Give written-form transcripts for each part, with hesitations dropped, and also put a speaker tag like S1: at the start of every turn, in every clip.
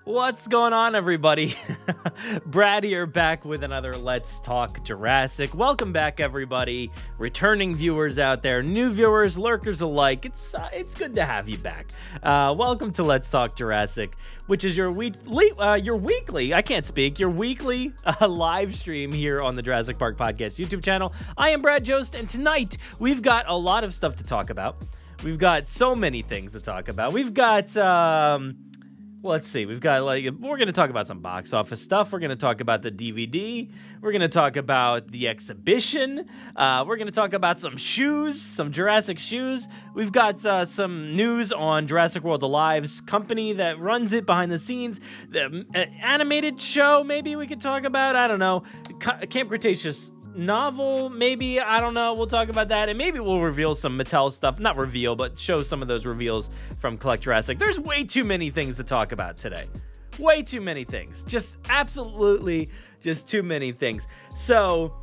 S1: What's going on, everybody? Brad here, back with another Let's Talk Jurassic. Welcome back, everybody. Returning viewers out there, new viewers, lurkers alike. It's good to have you back. Welcome to Let's Talk Jurassic, which is your weekly live stream here on the Jurassic Park Podcast YouTube channel. I am Brad Jost, and tonight we've got a lot of stuff to talk about. We've got so many things to talk about. We've got let's see. We're going to talk about some box office stuff. We're going to talk about the DVD. We're going to talk about the exhibition. We're going to talk about some shoes, some Jurassic shoes. We've got some news on Jurassic World Live's company that runs it behind the scenes. The animated show, maybe we could talk about. I don't know. Camp Cretaceous novel, maybe. I don't know. We'll talk about that, and maybe we'll reveal some Mattel stuff. Not reveal, but show some of those reveals from Collect Jurassic. There's way too many things to talk about today. Way too many things. Just absolutely just too many things. So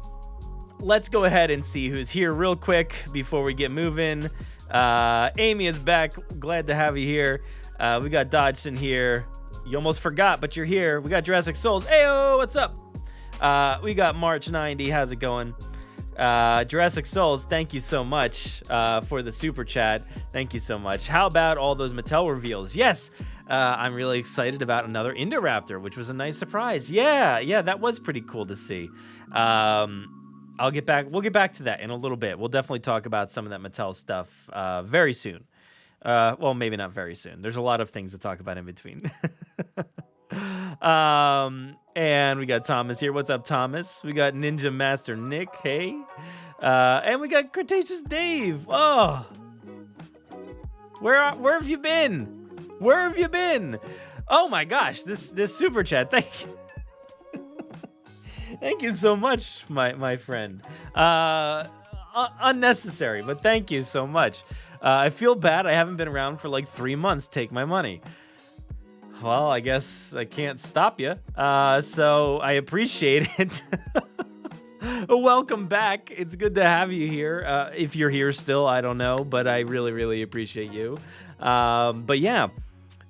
S1: let's go ahead and see who's here real quick before we get moving. Amy is back. Glad to have you here. We got Dodgson here. You almost forgot, but you're here. We got Jurassic Souls. Ayo, what's up? We got March 90. How's it going? Jurassic Souls, thank you so much for the super chat. Thank you so much. How about all those Mattel reveals? Yes, I'm really excited about another Indoraptor, which was a nice surprise. Yeah, that was pretty cool to see. We'll get back to that in a little bit. We'll definitely talk about some of that Mattel stuff very soon. Well, maybe not very soon. There's a lot of things to talk about in between. And we got Thomas here. What's up, Thomas? We got Ninja Master Nick. Hey. And we got Cretaceous Dave. Oh. Where have you been? Where have you been? Oh my gosh, this super chat. Thank you. Thank you so much, my friend. Unnecessary, but thank you so much. I feel bad I haven't been around for like 3 months. Take my money. Well, I guess I can't stop you, so I appreciate it. Welcome back. It's good to have you here. If you're here still, I don't know, but I really, really appreciate you. But yeah,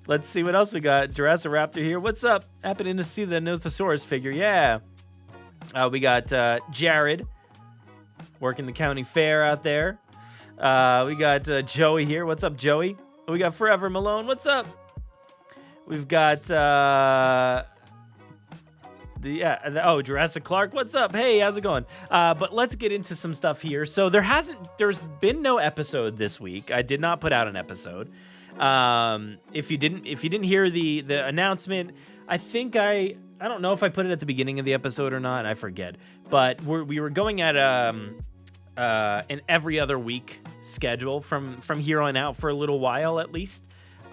S1: let's see what else we got. Jurassic Raptor here. What's up? Happening to see the Nothosaurus figure. Yeah. We got Jared working the county fair out there. We got Joey here. What's up, Joey? We got Forever Malone. What's up? We've got Jurassic Clark. What's up? Hey, how's it going? But let's get into some stuff here. So there's been no episode this week. I did not put out an episode. If you didn't hear the announcement, I think I don't know if I put it at the beginning of the episode or not. I forget. But we were going at an every other week schedule from here on out for a little while at least.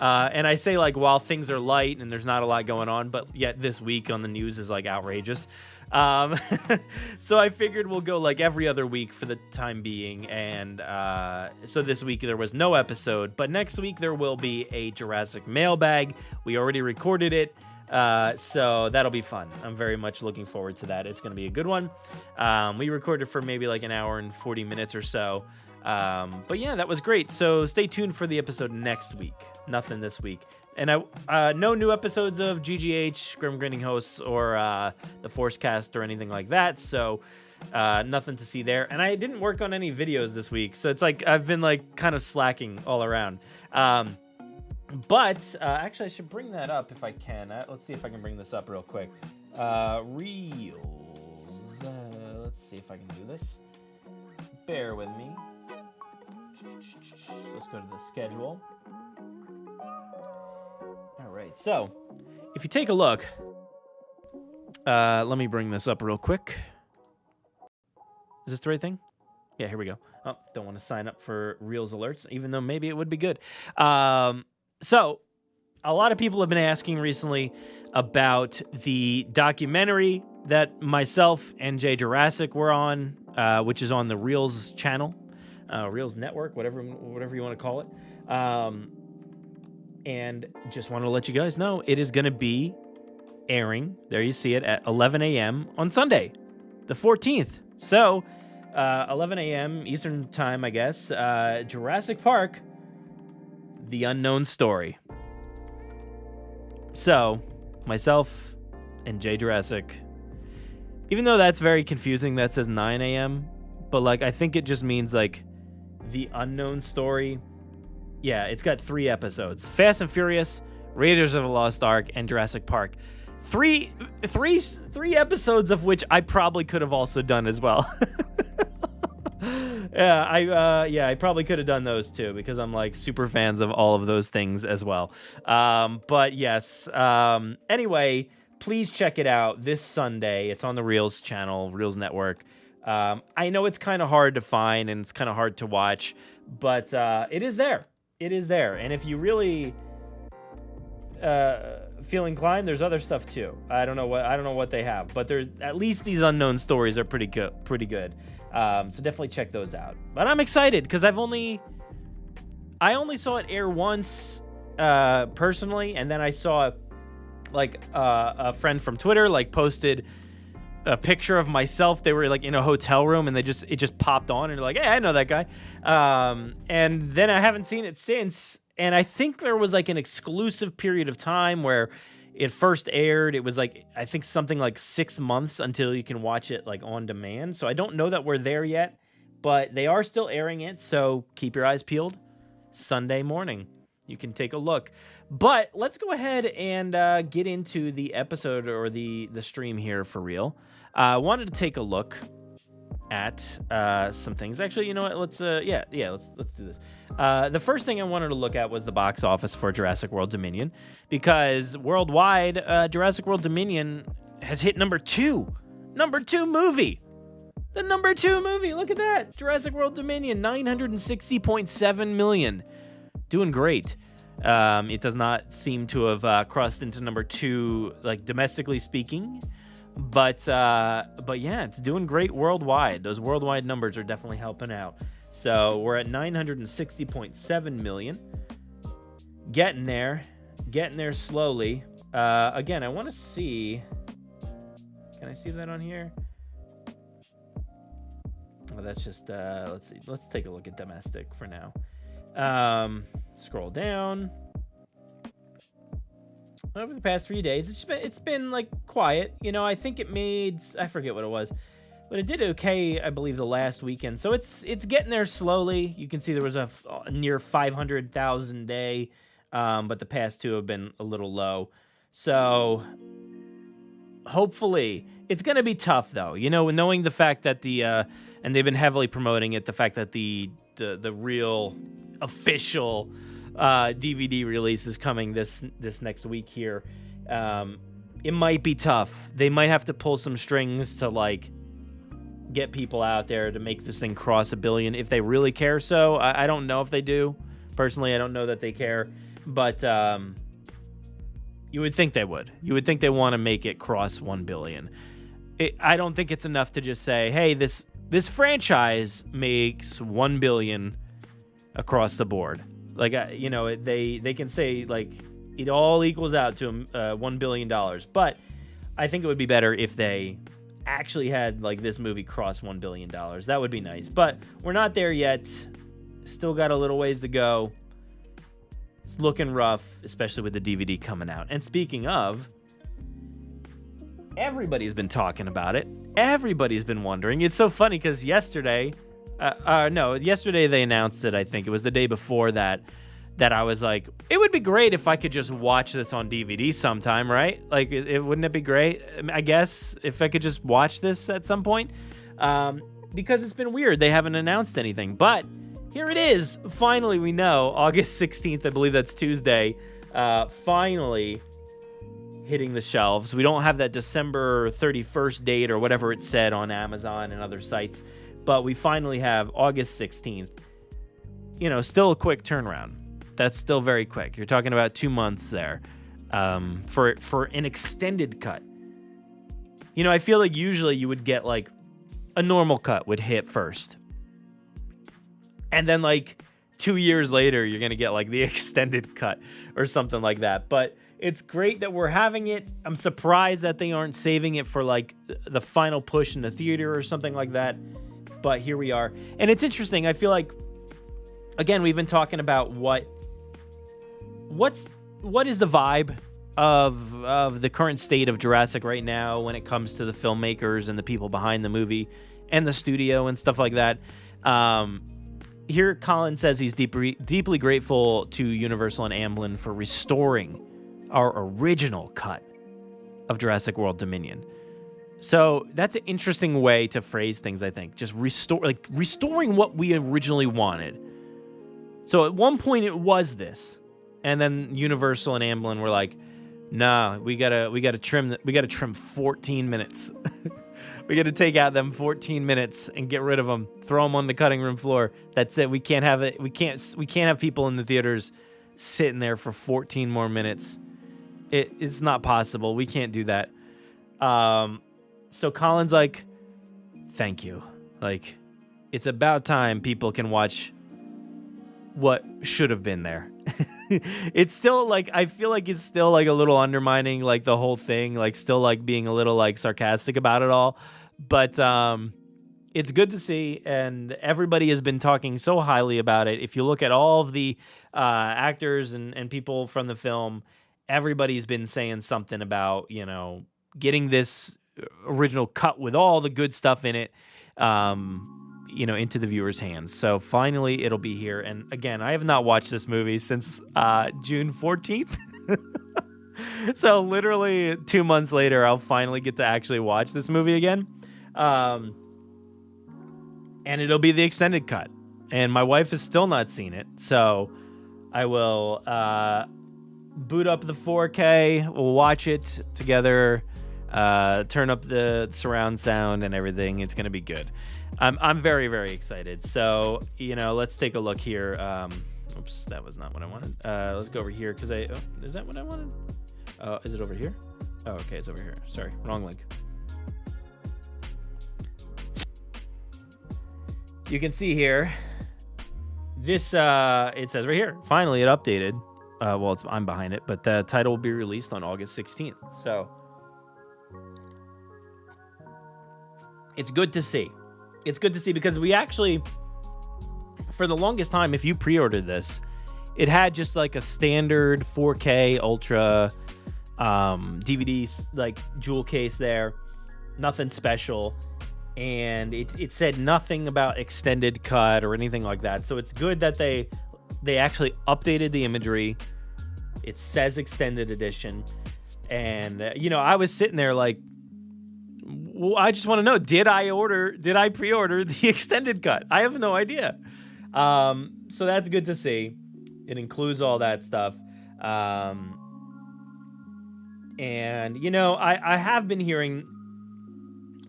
S1: And I say like while things are light and there's not a lot going on, but yet this week on the news is like outrageous. So I figured we'll go like every other week for the time being. And so this week there was no episode, but next week there will be a Jurassic mailbag. We already recorded it. So that'll be fun. I'm very much looking forward to that. It's going to be a good one. We recorded for maybe like an hour and 40 minutes or so. But yeah, that was great. So stay tuned for the episode next week. Nothing this week. And no new episodes of GGH, Grim Grinning Hosts, or the Forcecast or anything like that. So nothing to see there. And I didn't work on any videos this week. So it's like I've been like kind of slacking all around. But actually, I should bring that up if I can. Let's see if I can bring this up real quick. Reels. Let's see if I can do this. Bear with me. Let's go to the schedule. All right, so if you take a look, let me bring this up real quick. Is this the right thing? Yeah, here we go. Oh, don't want to sign up for Reels alerts, even though maybe it would be good. So a lot of people have been asking recently about the documentary that myself and Jay Jurassic were on, which is on the Reels channel, Reels Network, whatever you want to call it. And just want to let you guys know it is going to be airing. There you see it at 11 a.m. on Sunday, the 14th. So 11 a.m. Eastern time, I guess. Jurassic Park, The Unknown Story. So myself, and Jay Jurassic. Even though that's very confusing, that says 9 a.m., but like I think it just means like the unknown story. Yeah, it's got 3 episodes: Fast and Furious, Raiders of the Lost Ark, and Jurassic Park. Three episodes of which I probably could have also done as well. I probably could have done those too, because I'm like super fans of all of those things as well. But yes. Anyway, please check it out this Sunday. It's on the Reels channel, Reels Network. I know it's kind of hard to find and it's kind of hard to watch, but it is there. It is there. And if you really feel inclined, there's other stuff too. I don't know what they have, but there's at least these unknown stories are pretty good. So definitely check those out. But I'm excited because I only saw it air once personally, and then I saw like a friend from Twitter like posted a picture of myself. They were like in a hotel room, and it just popped on, and they're like, "Hey, I know that guy." And then I haven't seen it since. And I think there was like an exclusive period of time where it first aired. It was like, I think something like 6 months until you can watch it like on demand. So I don't know that we're there yet, but they are still airing it. So keep your eyes peeled. Sunday morning, you can take a look. But let's go ahead and get into the episode or the stream here for real. I wanted to take a look at some things. Actually, you know what? Let's do this. The first thing I wanted to look at was the box office for Jurassic World Dominion, because worldwide, Jurassic World Dominion has hit number 2 movie. The number 2 movie. Look at that. Jurassic World Dominion, $960.7 million. Doing great. It does not seem to have crossed into number 2, like domestically speaking. But yeah, it's doing great worldwide. Those worldwide numbers are definitely helping out. So we're at 960.7 million. Getting there slowly. Again, I want to see. Can I see that on here? Oh, that's just let's see. Let's take a look at domestic for now. Scroll down. Over the past 3 days, it's been like quiet. You know, I think it made, I forget what it was, but it did okay, I believe, the last weekend. So it's getting there slowly. You can see there was a near 500,000 day, but the past 2 have been a little low. So hopefully, it's going to be tough though. You know, knowing the fact that and they've been heavily promoting it, the fact that the real official DVD release is coming this next week here. It might be tough. They might have to pull some strings to like get people out there to make this thing cross 1 billion if they really care. So I don't know if they do. Personally, I don't know that they care, but you would think they would. You would think they want to make it cross 1 billion. I don't think it's enough to just say, hey, this franchise makes 1 billion across the board. Like, you know, they can say, like, it all equals out to $1 billion. But I think it would be better if they actually had, like, this movie cross $1 billion. That would be nice. But we're not there yet. Still got a little ways to go. It's looking rough, especially with the DVD coming out. And speaking of, everybody's been talking about it. Everybody's been wondering. It's so funny because yesterday they announced it. I think it was the day before that I was like, it would be great if I could just watch this on DVD sometime, right? Like, wouldn't it be great? I guess if I could just watch this at some point, because it's been weird. They haven't announced anything, but here it is. Finally, we know August 16th. I believe that's Tuesday. Finally hitting the shelves. We don't have that December 31st date or whatever it said on Amazon and other sites. But we finally have August 16th. You know, still a quick turnaround. That's still very quick. You're talking about 2 months there for an extended cut. You know, I feel like usually you would get like a normal cut would hit first. And then like 2 years later, you're going to get like the extended cut or something like that. But it's great that we're having it. I'm surprised that they aren't saving it for like the final push in the theater or something like that. But here we are. And it's interesting. I feel like, again, we've been talking about what is the vibe of the current state of Jurassic right now when it comes to the filmmakers and the people behind the movie and the studio and stuff like that. Here, Colin says he's deeply grateful to Universal and Amblin for restoring our original cut of Jurassic World Dominion. So that's an interesting way to phrase things, I think. Just restoring what we originally wanted. So at one point it was this, and then Universal and Amblin were like, "Nah, we gotta trim 14 minutes. We gotta take out them 14 minutes and get rid of them. Throw them on the cutting room floor. That's it. We can't have it. We can't have people in the theaters sitting there for 14 more minutes. It's not possible. We can't do that." So Colin's like, "Thank you. Like, it's about time people can watch what should have been there." It's still like, I feel like it's still like a little undermining like the whole thing, like still like being a little like sarcastic about it all. But it's good to see, and everybody has been talking so highly about it. If you look at all of the actors and people from the film, everybody's been saying something about, you know, getting this original cut with all the good stuff in it, you know, into the viewer's hands. So finally it'll be here. And again, I have not watched this movie since June 14th. So literally 2 months later, I'll finally get to actually watch this movie again. And it'll be the extended cut. And my wife has still not seen it. So I will boot up the 4K. We'll watch it together. Turn up the surround sound and everything. It's going to be good. I'm very, very excited. So, you know, let's take a look here. Oops, that was not what I wanted. Let's go over here because is that what I wanted? Is it over here? Oh, okay, it's over here. Sorry, wrong link. You can see here, this, it says right here, finally it updated. Well, I'm behind it, but the title will be released on August 16th. So it's good to see. It's good to see because we actually, for the longest time, if you pre-ordered this, it had just like a standard 4K Ultra DVD like jewel case there, nothing special, and it said nothing about extended cut or anything like that. So it's good that they actually updated the imagery. It says extended edition, and you know, I was sitting there like, well, I just want to know, did I pre-order the extended cut? I have no idea. So that's good to see. It includes all that stuff. And, you know, I have been hearing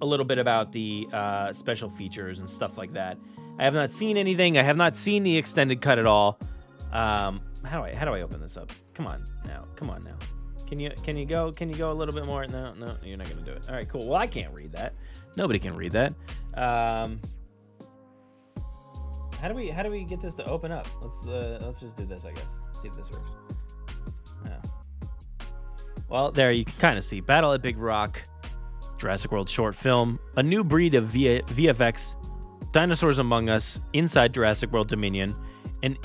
S1: a little bit about the special features and stuff like that. I have not seen anything. I have not seen the extended cut at all. How do I open this up? Come on now. Can you go a little bit more? No, you're not gonna do it. All right, cool. Well, I can't read that. Nobody can read that. How do we get this to open up? Let's just do this, I guess. See if this works. Yeah. Well, there you can kind of see Battle at Big Rock, Jurassic World short film, a new breed of VFX, dinosaurs among us inside Jurassic World Dominion, an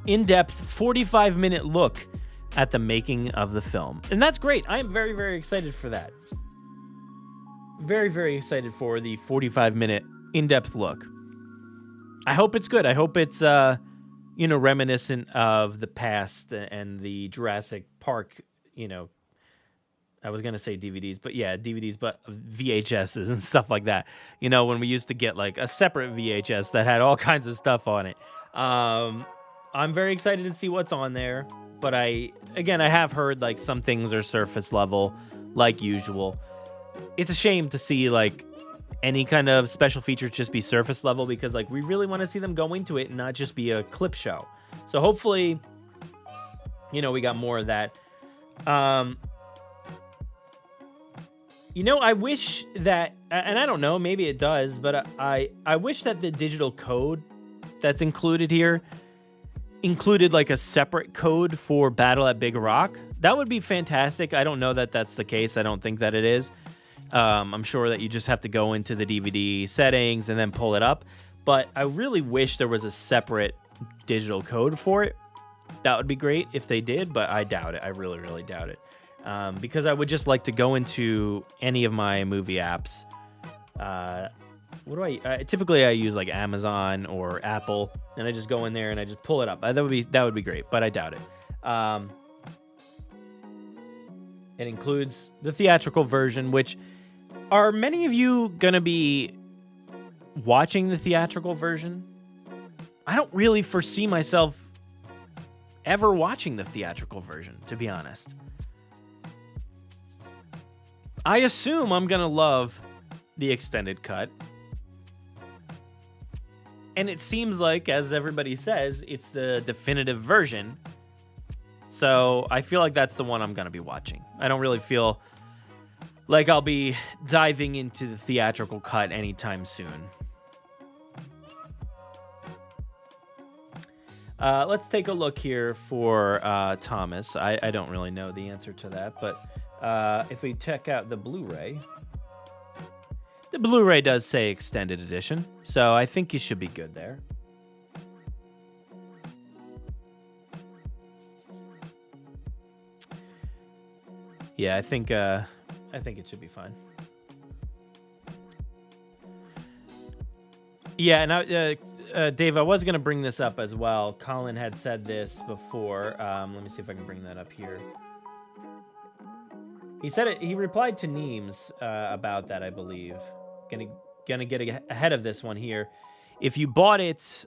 S1: in-depth 45-minute look at the making of the film. And that's great. I am very, very excited for that. Very, very excited for the 45-minute in-depth look. I hope it's good. I hope it's, you know, reminiscent of the past and the Jurassic Park, you know, I was going to say DVDs, but yeah, DVDs, but VHSs and stuff like that. You know, when we used to get like a separate VHS that had all kinds of stuff on it. I'm very excited to see what's on there. But I have heard like some things are surface level, like usual. It's a shame to see like any kind of special features just be surface level because like we really want to see them go into it and not just be a clip show. So hopefully, you know, we got more of that. You know, I wish that, and I don't know, maybe it does, but I wish that the digital code that's included here included like a separate code for Battle at Big Rock. That would be fantastic. I don't know that that's the case. I don't think that it is. I'm sure that you just have to go into the DVD settings and then pull it up. But I really wish there was a separate digital code for it. That would be great if they did, but I doubt it. I really, really doubt it. because I would just like to go into any of my movie apps. What do I typically I use like Amazon or Apple, and I just go in there and I just pull it up. That would be great, but I doubt it. It includes the theatrical version, which are many of you gonna be watching the theatrical version? I don't really foresee myself ever watching the theatrical version, to be honest. I assume I'm gonna love the extended cut. And it seems like, as everybody says, it's the definitive version. So I feel like that's the one I'm going to be watching. I don't really feel like I'll be diving into the theatrical cut anytime soon. Let's take a look here for Thomas. I don't really know the answer to that, but if we check out the Blu-ray, the Blu-ray does say extended edition, so I think you should be good there. Yeah, I think it should be fine. Yeah, and Dave, I was going to bring this up as well. Colin had said this before. Let me see if I can bring that up here. He said it. He replied to Neems about that, I believe. Gonna get ahead of this one here. If you bought the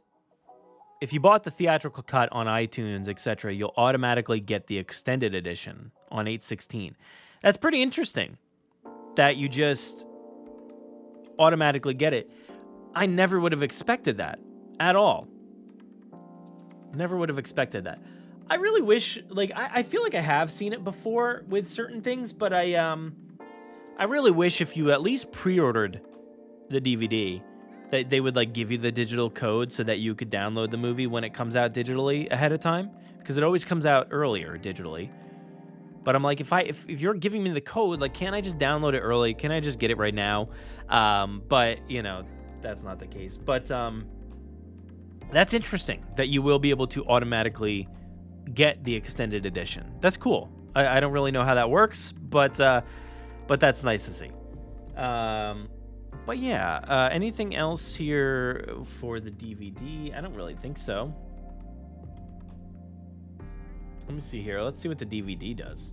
S1: theatrical cut on iTunes, etc., you'll automatically get the extended edition on 8/16. That's pretty interesting that you just automatically get it. I never would have expected that at all. Never would have expected that. I really wish, like, I feel like I have seen it before with certain things, but I really wish if you at least pre-ordered the DVD that they would like give you the digital code so that you could download the movie when it comes out digitally ahead of time, because it always comes out earlier digitally. But I'm like, if you're giving me the code, like, can't I just download it early? Can I just get it right now? But you know, that's not the case. But that's interesting that you will be able to automatically get the extended edition. That's cool. I don't really know how that works, but that's nice to see. But yeah, anything else here for the DVD? I don't really think so. Let me see here. Let's see what the DVD does.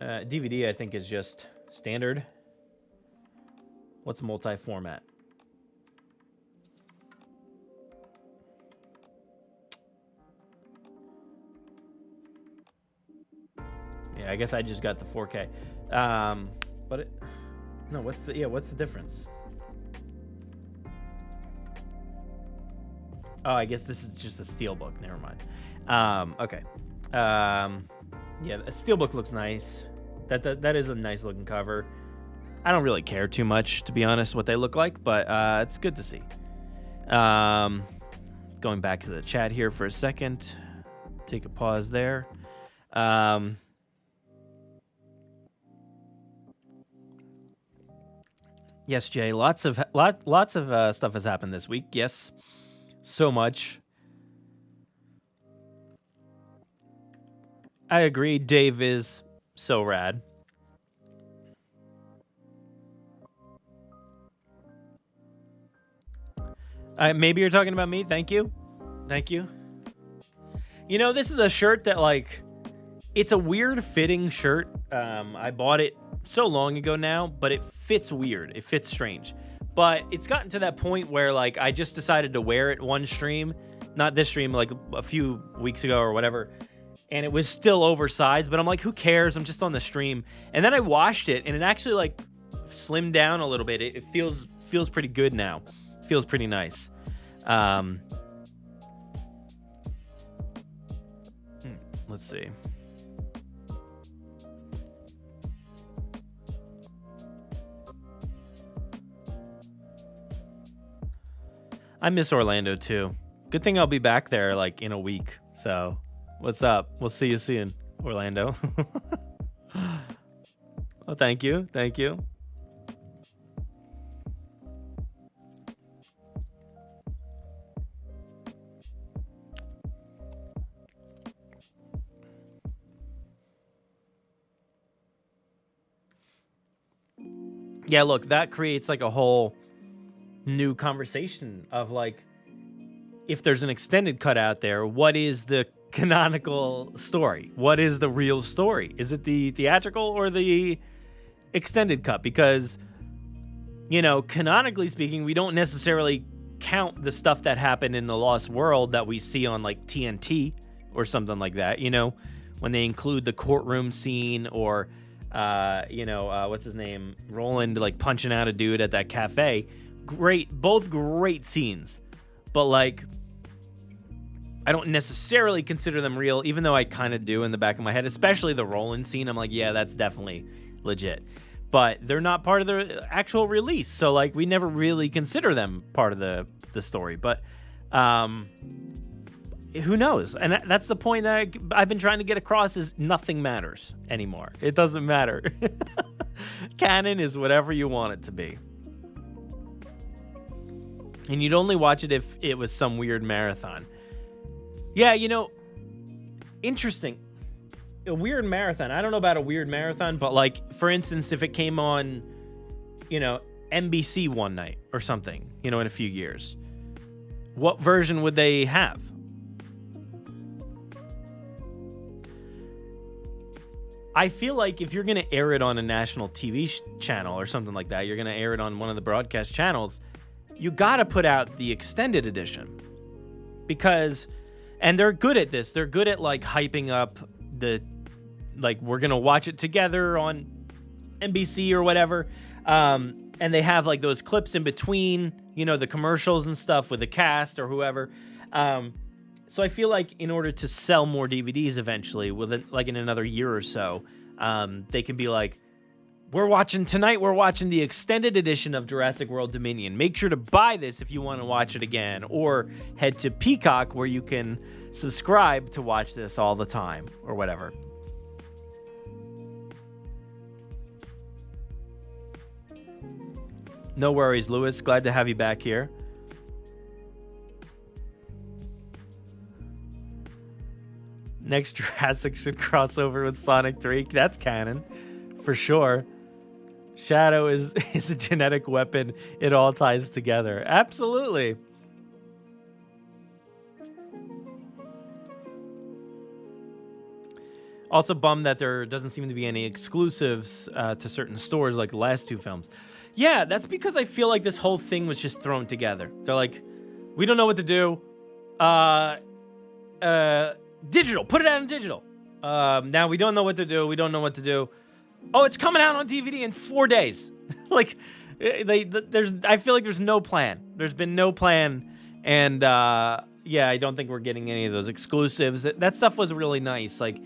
S1: DVD, I think, is just standard. What's multi-format? Yeah, I guess I just got the 4K. But it... No, what's the difference? Oh, I guess this is just a steelbook. Never mind. Okay. Yeah, a steelbook looks nice. That is a nice looking cover. I don't really care too much, to be honest, what they look like, but it's good to see. Going back to the chat here for a second. Take a pause there. Yes, Jay. Lots of stuff has happened this week. Yes, so much. I agree. Dave is so rad. Maybe you're talking about me. Thank you. Thank you. You know, this is a shirt that, like, it's a weird fitting shirt. I bought it so long ago now, but it fits weird. It fits strange. But it's gotten to that point where, like, I just decided to wear it one stream, not this stream, like a few weeks ago or whatever, and it was still oversized, but I'm like, who cares? I'm just on the stream. And then I washed it, and it actually, like, slimmed down a little bit. It feels pretty good now. It feels pretty nice. Let's see. I miss Orlando too. Good thing I'll be back there like in a week. So, what's up? We'll see you soon, Orlando. Oh, thank you. Thank you. yeah, look, that creates like a whole new conversation of like, if there's an extended cut out there, what is the canonical story? What is the real story? Is it the theatrical or the extended cut? Because, you know, canonically speaking, we don't necessarily count the stuff that happened in the Lost World that we see on like TNT or something like that, you know, when they include the courtroom scene or, what's his name? Roland like punching out a dude at that cafe. Both great scenes. But like, I don't necessarily consider them real, even though I kind of do in the back of my head, especially the Roland scene. I'm like, yeah, that's definitely legit. But they're not part of the actual release. So, like, we never really consider them part of the story. But who knows? And that's the point that I've been trying to get across is nothing matters anymore. It doesn't matter. Canon is whatever you want it to be. And you'd only watch it if it was some weird marathon. Yeah, you know, interesting. A weird marathon. I don't know about a weird marathon, but like, for instance, if it came on, you know, NBC one night or something, you know, in a few years, what version would they have? I feel like if you're going to air it on a national TV channel or something like that, you're going to air it on one of the broadcast channels, you got to put out the extended edition. Because, and they're good at this. They're good at like hyping up like we're going to watch it together on NBC or whatever. And they have like those clips in between, you know, the commercials and stuff with the cast or whoever. So I feel like in order to sell more DVDs eventually, in another year or so, they can be like, we're watching the extended edition of Jurassic World Dominion. Make sure to buy this if you want to watch it again, or head to Peacock where you can subscribe to watch this all the time or whatever. No worries, Lewis. Glad to have you back here. Next Jurassic should cross over with Sonic 3. That's canon, for sure. Shadow is a genetic weapon. It all ties together. Absolutely. Also bummed that there doesn't seem to be any exclusives to certain stores like the last two films. Yeah, that's because I feel like this whole thing was just thrown together. They're like, we don't know what to do. Digital. Put it out in digital. Now we don't know what to do. Oh, it's coming out on DVD in 4 days. Like, I feel like there's no plan. There's been no plan. And, I don't think we're getting any of those exclusives. That stuff was really nice. Like,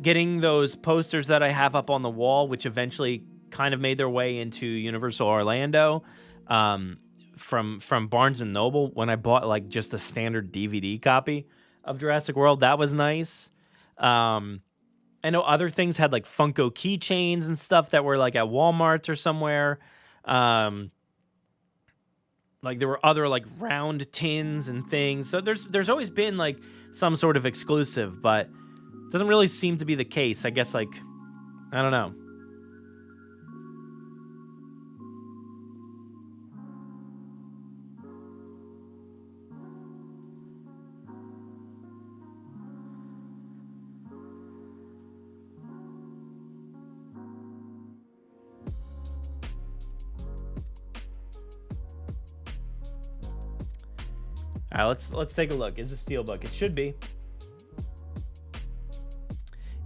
S1: getting those posters that I have up on the wall, which eventually kind of made their way into Universal Orlando, from Barnes & Noble when I bought, like, just a standard DVD copy of Jurassic World. That was nice. I know other things had like Funko keychains and stuff that were like at Walmart or somewhere. Like there were other like round tins and things. So there's always been like some sort of exclusive, but it doesn't really seem to be the case. I guess like, I don't know. All right, let's take a look. Is it Steelbook? It should be.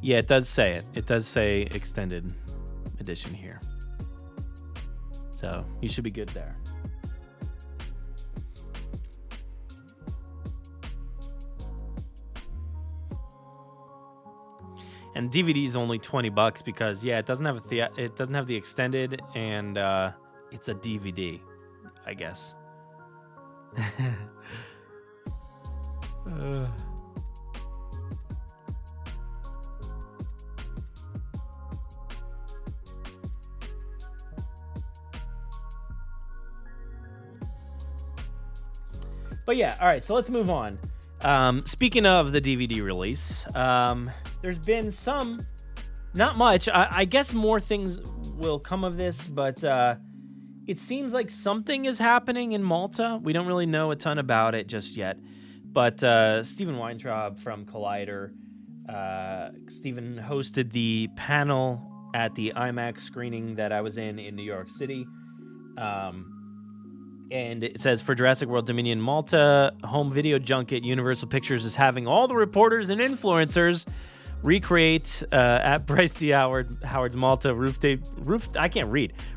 S1: Yeah, it does say it. It does say extended edition here. So you should be good there. And DVD is only $20 because it doesn't have it doesn't have the extended, and it's a DVD, I guess. But yeah, all right, so let's move on. Speaking of the DVD release, there's been some, not much, I guess more things will come of this, but it seems like something is happening in Malta. We don't really know a ton about it just yet. But Steven Weintraub from Collider, Steven hosted the panel at the IMAX screening that I was in New York City. And it says, for Jurassic World Dominion Malta home video junket, Universal Pictures is having all the reporters and influencers recreate at Bryce Dallas Howard's Malta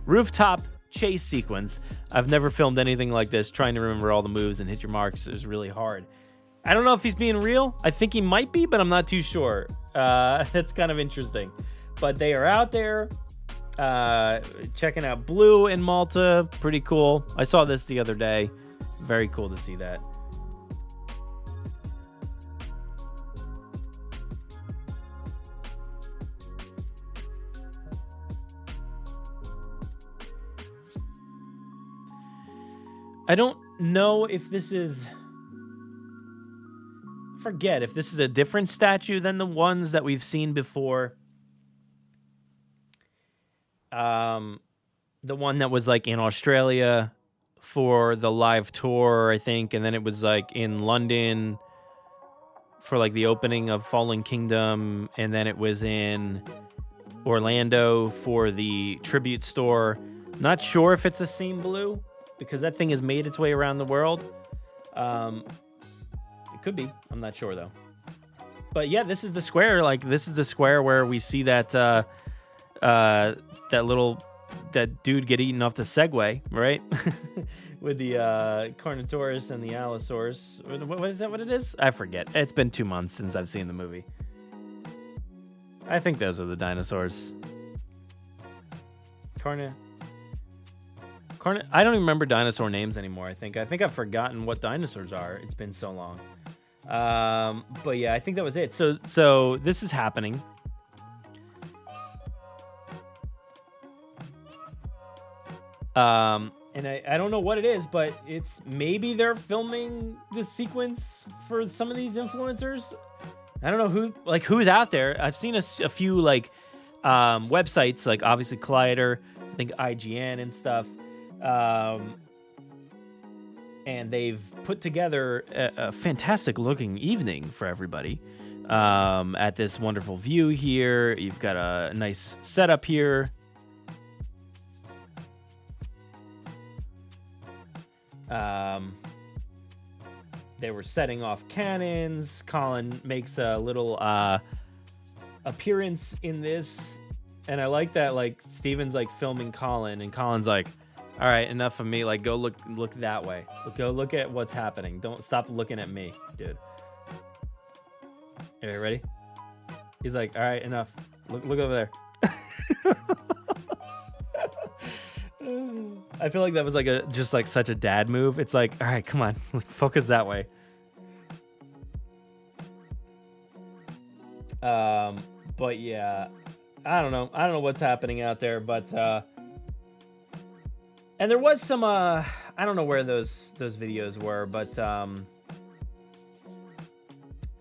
S1: rooftop chase sequence. I've never filmed anything like this. Trying to remember all the moves and hit your marks is really hard. I don't know if he's being real. I think he might be, but I'm not too sure. That's kind of interesting. But they are out there checking out Blue in Malta. Pretty cool. I saw this the other day. Very cool to see that. I don't know if this is... forget if this is a different statue than the ones that we've seen before. The one that was like in Australia for the live tour, I think, and then it was like in London for like the opening of Fallen Kingdom, and then it was in Orlando for the tribute store. Not sure if it's the same Blue because that thing has made its way around the world. It could be. I'm not sure though. But yeah, this is the square. Like this is the square where we see that that dude get eaten off the Segway, right? With the Carnotaurus and the Allosaurus. What is that? What it is? I forget. It's been 2 months since I've seen the movie. I think those are the dinosaurs. I don't even remember dinosaur names anymore. I think I've forgotten what dinosaurs are. It's been so long. But yeah, I think that was it. So this is happening. And I don't know what it is, but it's maybe they're filming this sequence for some of these influencers. I don't know who's out there. I've seen a few like websites, like obviously Collider, I think IGN and stuff. And they've put together a fantastic looking evening for everybody at this wonderful view here. You've got a nice setup here. They were setting off cannons. Colin makes a little appearance in this, and I like that. Like Steven's like filming Colin, and Colin's like, "All right, enough of me. Like, go look that way. Go look at what's happening. Don't stop looking at me, dude." Are you ready? He's like, "All right, enough. Look over there." I feel like that was like just like such a dad move. It's like, all right, come on, focus that way. But yeah, I don't know what's happening out there, but and there was some I don't know where those videos were, but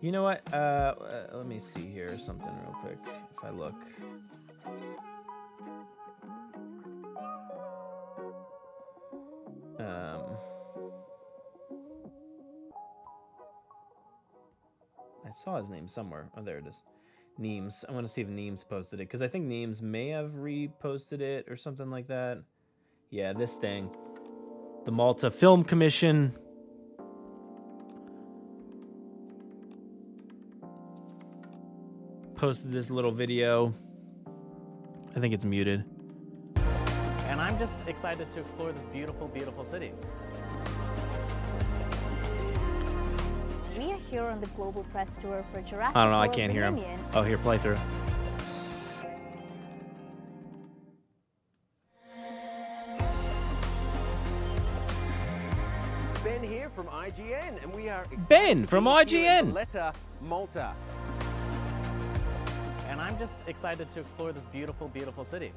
S1: you know what? Let me see here something real quick. If I look. I saw his name somewhere. Oh, there it is. Neems. I want to see if Neems posted it, because I think Neems may have reposted it or something like that. Yeah, this thing. The Malta Film Commission. Posted this little video. I think it's muted.
S2: And I'm just excited to explore this beautiful, beautiful city.
S3: We are here on the global press tour for Jurassic
S1: I don't know, I
S3: World
S1: can't hear him.
S3: Dominion.
S1: Oh, here, play through.
S4: Ben here from IGN, and we are
S1: Ben from IGN.
S4: Valletta, Malta.
S2: And I'm just excited to explore this beautiful, beautiful city.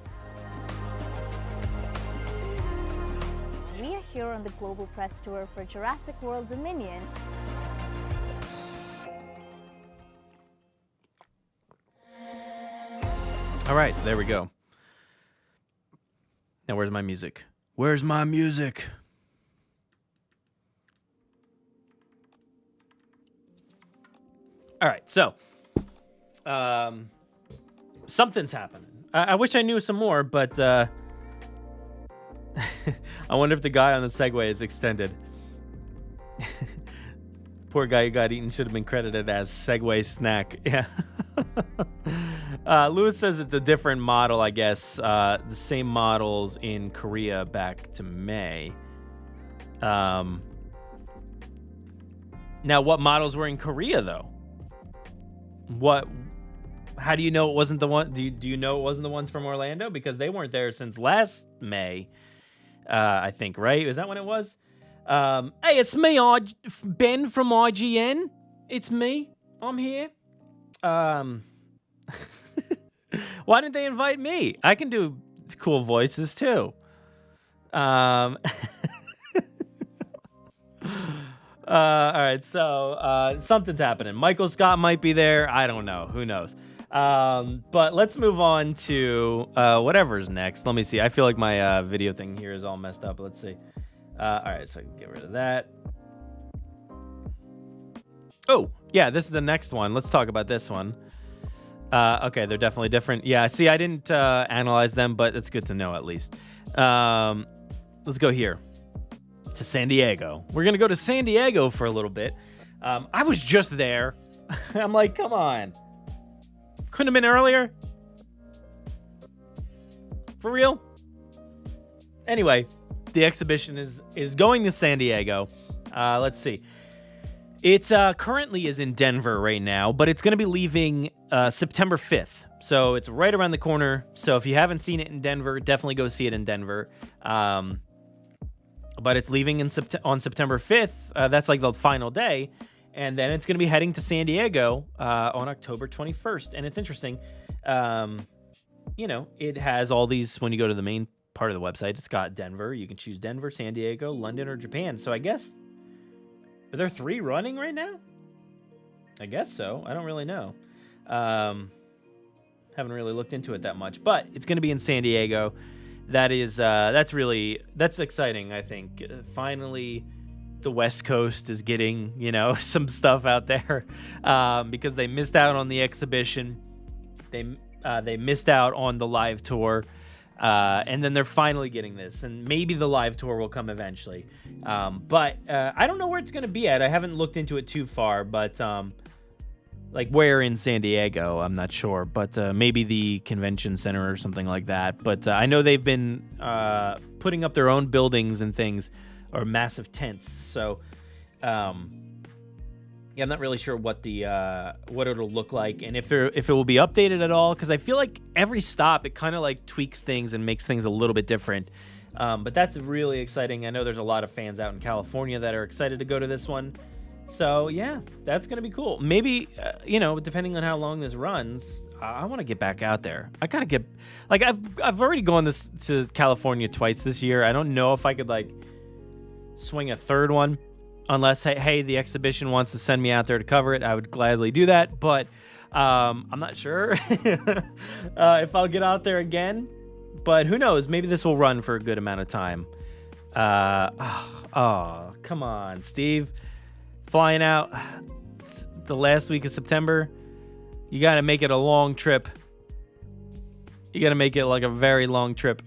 S3: We are here on the global press tour for Jurassic World Dominion.
S1: All right, there we go. Now, where's my music? Where's my music? All right, so something's happening. I wish I knew some more, but I wonder if the guy on the Segway is extended. Poor guy who got eaten should have been credited as Segway Snack. Yeah. Lewis says it's a different model, I guess. The same models in Korea back to May. Now, what models were in Korea, though? How do you know it wasn't the one? Do you know it wasn't the ones from Orlando? Because they weren't there since last May, I think, right? Is that when it was? Hey, it's me, Ben from IGN. It's me. I'm here. Why didn't they invite me? I can do cool voices too. All right, so something's happening. Michael Scott might be there. I don't know. Who knows? But let's move on to whatever's next. Let me see. I feel like my video thing here is all messed up. Let's see. All right, so I can get rid of that. Oh, yeah, this is the next one. Let's talk about this one. Okay, they're definitely different. Yeah, see, I didn't analyze them, but it's good to know at least. Let's go here to San Diego. We're going to go to San Diego for a little bit. I was just there. I'm like, come on. Couldn't have been earlier? For real? Anyway, the exhibition is going to San Diego. Let's see. It currently is in Denver right now, but it's going to be leaving September 5th. So it's right around the corner. So if you haven't seen it in Denver, definitely go see it in Denver. But it's leaving on September 5th. That's like the final day. And then it's going to be heading to San Diego on October 21st. And it's interesting. It has all these, when you go to the main part of the website, it's got Denver. You can choose Denver, San Diego, London, or Japan. So I guess, are there 3 running right now? I guess so. I don't really know. Haven't really looked into it that much. But it's going to be in San Diego. That's exciting, I think. Finally, the West Coast is getting, some stuff out there because they missed out on the exhibition. They missed out on the live tour. And then they're finally getting this, and maybe the live tour will come eventually. But I don't know where it's going to be at. I haven't looked into it too far, but like where in San Diego, I'm not sure. But maybe the convention center or something like that. But I know they've been putting up their own buildings and things, or massive tents. So yeah, I'm not really sure what it'll look like, and if it will be updated at all, because I feel like every stop it kind of like tweaks things and makes things a little bit different. But that's really exciting. I know there's a lot of fans out in California that are excited to go to this one. So yeah, that's gonna be cool. Maybe depending on how long this runs, I want to get back out there. I gotta get I've already gone to California twice this year. I don't know if I could swing a third one. Unless, hey, the exhibition wants to send me out there to cover it, I would gladly do that. But I'm not sure if I'll get out there again. But who knows? Maybe this will run for a good amount of time. Come on, Steve. Flying out the last week of September. You got to make it a long trip. You got to make it like a very long trip.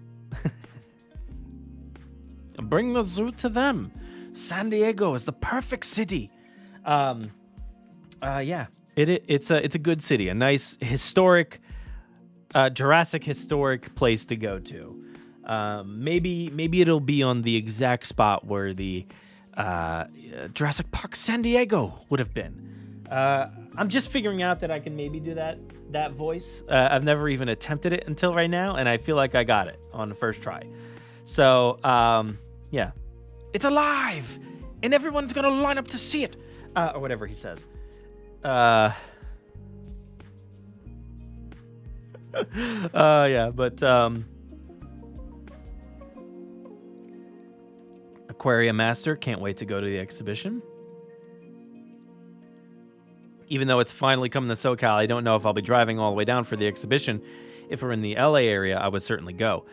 S1: Bring the zoo to them. San Diego is the perfect city. Yeah, it's a good city, a nice historic, Jurassic historic place to go to. Maybe it'll be on the exact spot where the Jurassic Park San Diego would have been. I'm just figuring out that I can maybe do that voice. I've never even attempted it until right now, and I feel like I got it on the first try. So yeah. It's alive, and everyone's gonna line up to see it, or whatever he says. Yeah, but Aquarium Master can't wait to go to the exhibition. Even though it's finally coming to SoCal, I don't know if I'll be driving all the way down for the exhibition. If we're in the LA area, I would certainly go.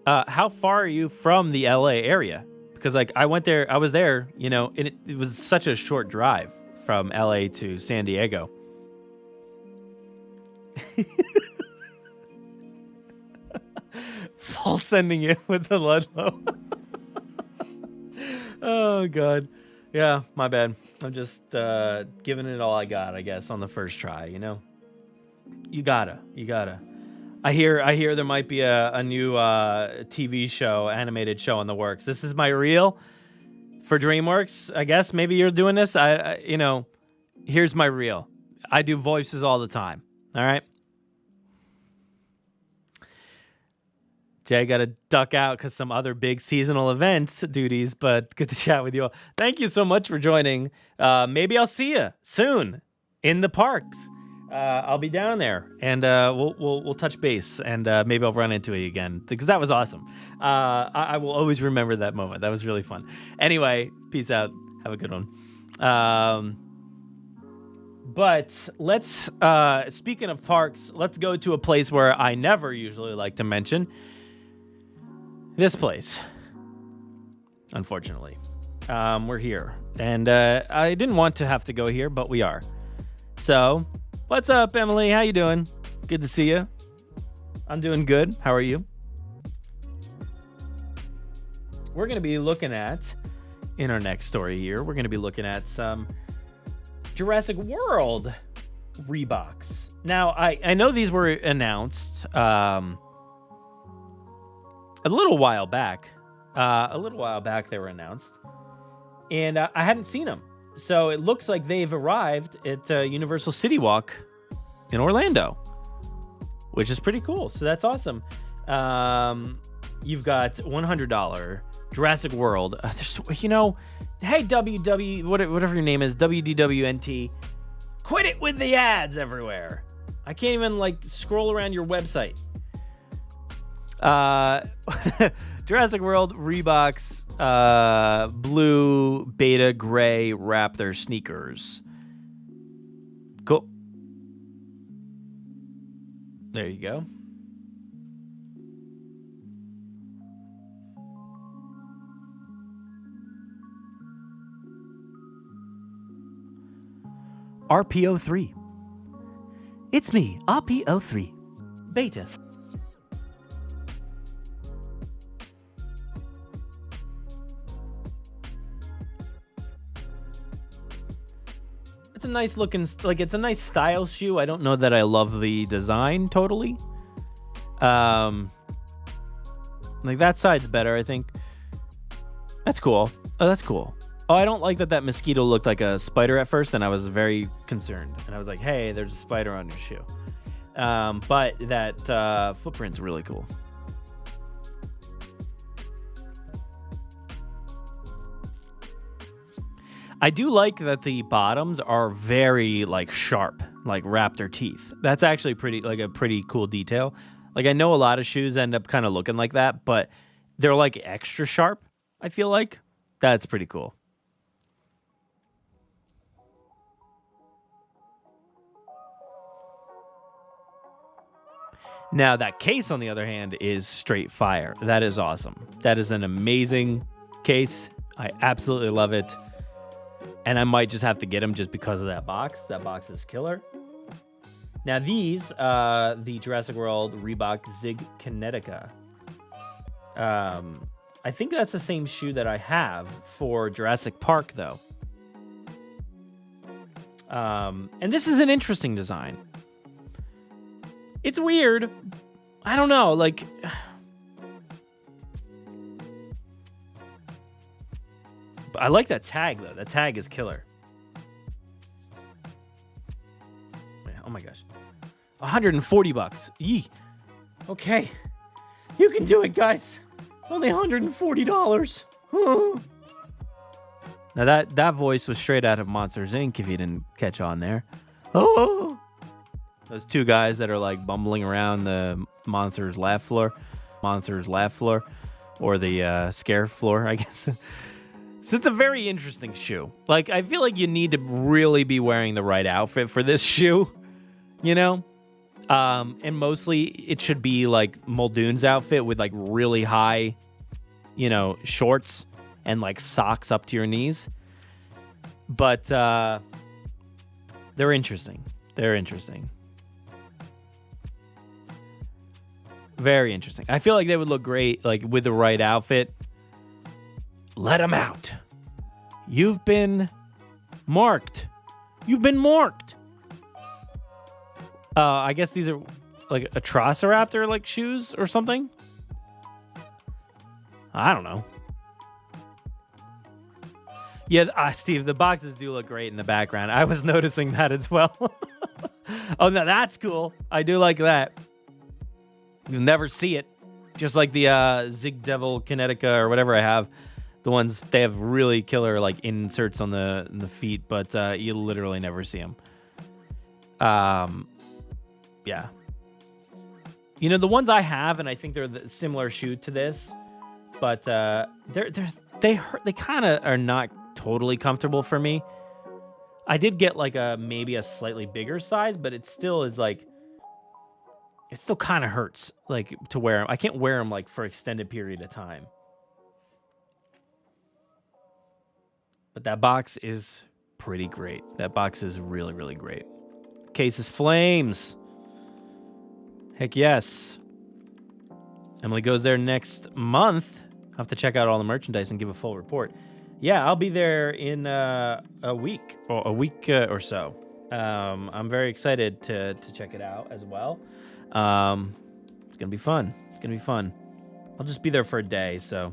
S1: How far are you from the LA area? Because like I was there, you know, and it was such a short drive from LA to San Diego. False sending it with the Ludlow. Oh God. Yeah, my bad. I'm just giving it all I got, I guess, on the first try, you know? You gotta. I hear there might be a new TV show, animated show in the works. This is my reel for DreamWorks. I guess maybe you're doing this. I here's my reel. I do voices all the time. All right. Jay got to duck out because some other big seasonal events duties, but good to chat with you all. Thank you so much for joining. Maybe I'll see you soon in the parks. I'll be down there, and we'll touch base, and maybe I'll run into you again because that was awesome. I will always remember that moment. That was really fun. Anyway, peace out. Have a good one. But let's speaking of parks, let's go to a place where I never usually like to mention. This place, unfortunately, we're here, and I didn't want to have to go here, but we are. So, what's up, Emily? How you doing? Good to see you. I'm doing good. How are you? We're going to be looking at, in our next story here, we're going to be looking at some Jurassic World Reeboks. Now, I know these were announced a little while back. They were announced, and I hadn't seen them. So it looks like they've arrived at Universal City Walk in Orlando, which is pretty cool. So that's awesome. You've got $100 Jurassic World. Hey, whatever your name is, WDWNT, quit it with the ads everywhere. I can't even scroll around your website. Jurassic World Reeboks blue beta gray Raptor sneakers. Cool. There you go. RPO3. It's me, RPO3. Beta. It's a nice looking, it's a nice style shoe. I don't know that I love the design totally. That side's better, I think. That's cool. Oh, that's cool. Oh, I don't like that mosquito looked like a spider at first, and I was very concerned. And I was like, hey, there's a spider on your shoe. But that footprint's really cool. I do like that the bottoms are very sharp, like raptor teeth. That's actually a pretty cool detail. I know a lot of shoes end up kind of looking like that, but they're extra sharp, I feel like. That's pretty cool. Now, that case, on the other hand, is straight fire. That is awesome. That is an amazing case. I absolutely love it. And I might just have to get them just because of that box. That box is killer. Now, these, the Jurassic World Reebok Zig Kinetica. I think that's the same shoe that I have for Jurassic Park, though. And this is an interesting design. It's weird. I don't know, I like that tag, though. That tag is killer. Oh my gosh. $140. Yee. Okay. You can do it, guys. It's only $140. Now that voice was straight out of Monsters, Inc., if you didn't catch on there. Oh. Those two guys that are bumbling around the Monsters laugh floor. Or the scare floor, I guess. So it's a very interesting shoe. I feel like you need to really be wearing the right outfit for this shoe, And mostly it should be like Muldoon's outfit with like really high, shorts and like socks up to your knees. But they're interesting. They're interesting. Very interesting. I feel like they would look great like with the right outfit. Let them out. You've been marked. You've been marked. I guess these are like a Triceraptor like shoes or something. I don't know. Yeah, Steve, the boxes do look great in the background. I was noticing that as well. Oh, no, that's cool. I do like that. You'll never see it. Just like the Zig Devil Kinetica or whatever I have. The ones, they have really killer like inserts on the feet, but you literally never see them. Yeah. The ones I have, and I think they're the similar shoe to this, but they kind of are not totally comfortable for me. I did get like maybe a slightly bigger size, but it still is like, it still kind of hurts like to wear them. I can't wear them like for extended period of time. But that box is pretty great. That box is really, really great. Case is flames. Heck yes. Emily goes there next month. I'll have to check out all the merchandise and give a full report. Yeah, I'll be there in a week or so. I'm very excited to check it out as well. It's going to be fun. It's going to be fun. I'll just be there for a day, so.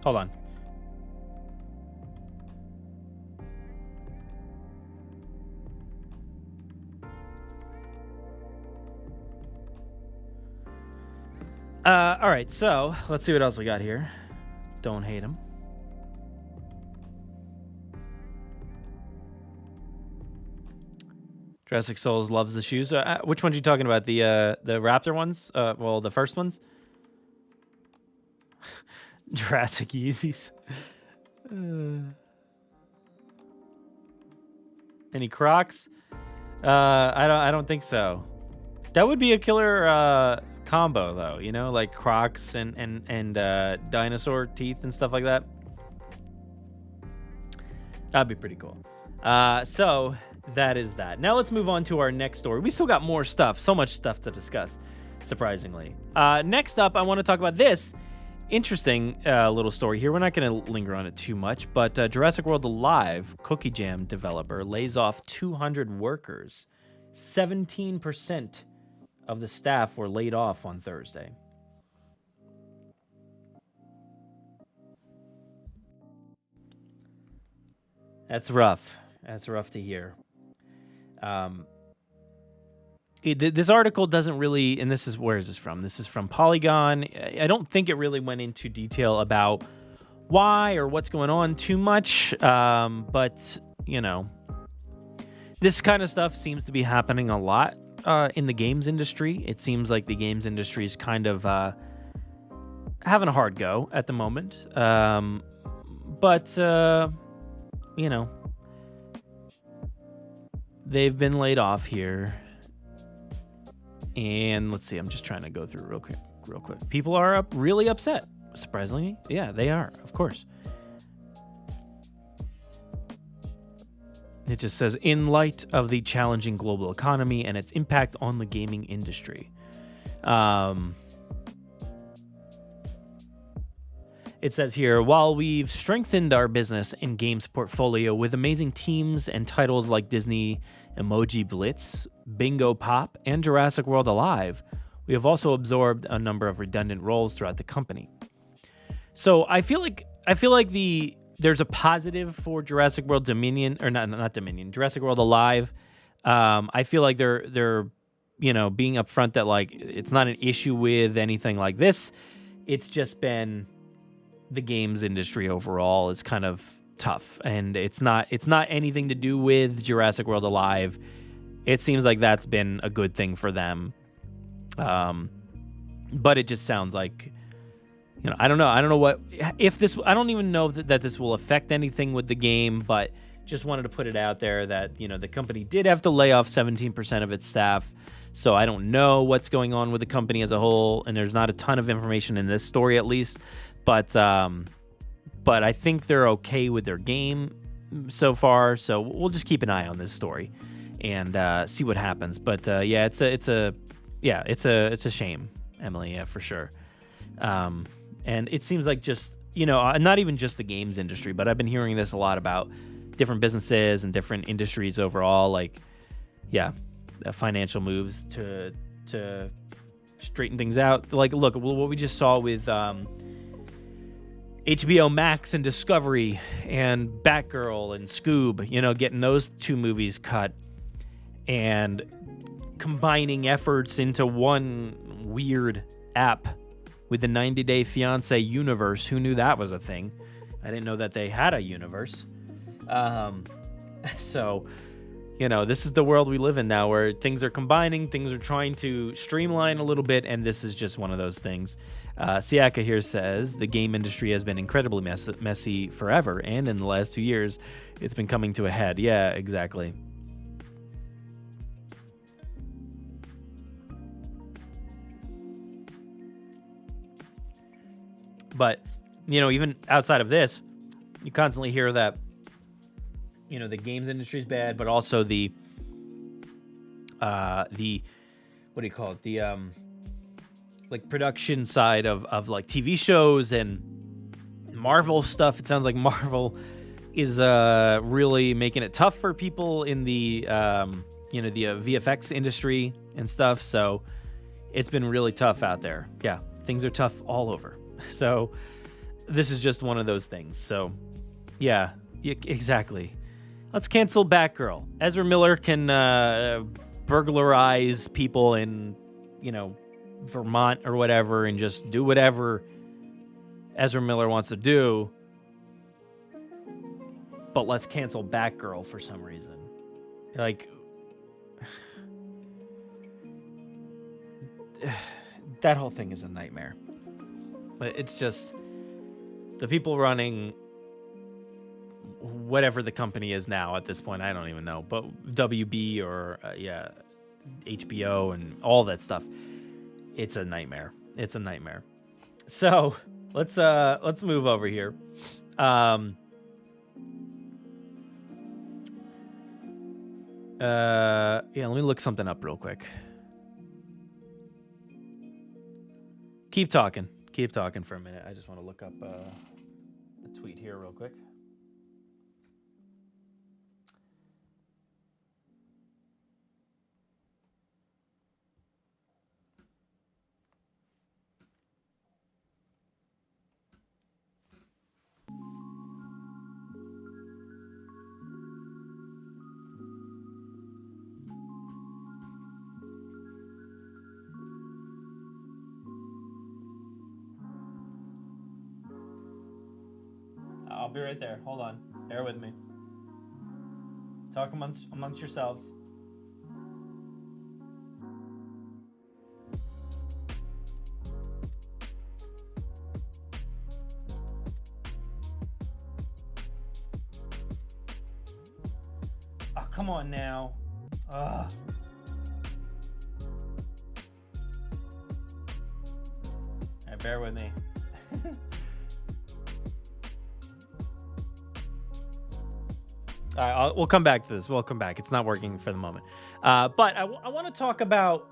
S1: Hold on. All right, so let's see what else we got here. Don't hate him. Jurassic Souls loves the shoes. Which ones are you talking about? The Raptor ones? Well, the first ones? Jurassic Yeezys. Any Crocs? I don't think so. That would be a killer combo though, like Crocs and dinosaur teeth and stuff like that. That'd be pretty cool. So that is that. Now let's move on to our next story. We still got more stuff, so much stuff to discuss, surprisingly. Next up, I want to talk about this interesting little story here. We're not going to linger on it too much, but Jurassic World Live Cookie Jam developer lays off 200 workers. 17% of the staff were laid off on Thursday. That's rough. That's rough to hear. This article doesn't really, and where is this from? This is from Polygon. I don't think it really went into detail about why or what's going on too much. But, this kind of stuff seems to be happening a lot in the games industry. It seems like the games industry is kind of having a hard go at the moment. But they've been laid off here. And let's see, I'm just trying to go through real quick. People are really upset, surprisingly. Yeah, they are, of course. It just says, in light of the challenging global economy and its impact on the gaming industry. It says here, while we've strengthened our business and games portfolio with amazing teams and titles like Disney Emoji Blitz, Bingo Pop, and Jurassic World Alive, we have also absorbed a number of redundant roles throughout the company. So I feel like there's a positive for Jurassic World Dominion, or not Dominion, Jurassic World Alive. I feel like they're being upfront that like it's not an issue with anything like this. It's just been the games industry overall is kind of tough, and it's not anything to do with Jurassic World Alive. It seems like that's been a good thing for them. But it just sounds like I don't know. I don't know what if this. I don't even know that this will affect anything with the game, but just wanted to put it out there that the company did have to lay off 17% of its staff. So I don't know what's going on with the company as a whole, and there's not a ton of information in this story at least. But I think they're okay with their game so far. So we'll just keep an eye on this story and see what happens. But yeah, it's a shame, Emily. Yeah, for sure. And it seems like just, not even just the games industry, but I've been hearing this a lot about different businesses and different industries overall. Like, yeah, financial moves to straighten things out. Like, look, what we just saw with HBO Max and Discovery and Batgirl and Scoob, getting those 2 movies cut and combining efforts into one weird app with the 90 Day Fiancé universe. Who knew that was a thing? I didn't know that they had a universe. So, this is the world we live in now, where things are combining, things are trying to streamline a little bit, and this is just one of those things. Siaka here says, the game industry has been incredibly messy forever, and in the last 2 years, it's been coming to a head. Yeah, exactly. But, even outside of this, you constantly hear that, the games industry is bad, but also the what do you call it? The, like production side of like TV shows and Marvel stuff. It sounds like Marvel is, really making it tough for people in the, the VFX industry and stuff. So it's been really tough out there. Yeah. Things are tough all over. So this is just one of those things. So yeah, exactly. Let's cancel Batgirl. Ezra Miller can burglarize people in, Vermont or whatever and just do whatever Ezra Miller wants to do. But let's cancel Batgirl for some reason. Like, that whole thing is a nightmare. But it's just the people running whatever the company is now at this point. I don't even know, but WB or HBO and all that stuff. It's a nightmare. It's a nightmare. So let's move over here. Let me look something up real quick. Keep talking for a minute. I just want to look up a tweet here real quick. I'll be right there. Hold on. Bear with me. Talk amongst yourselves. Oh, come on now. Ugh. All right, bear with me. All right, we'll come back to this. We'll come back. It's not working for the moment. But I want to talk about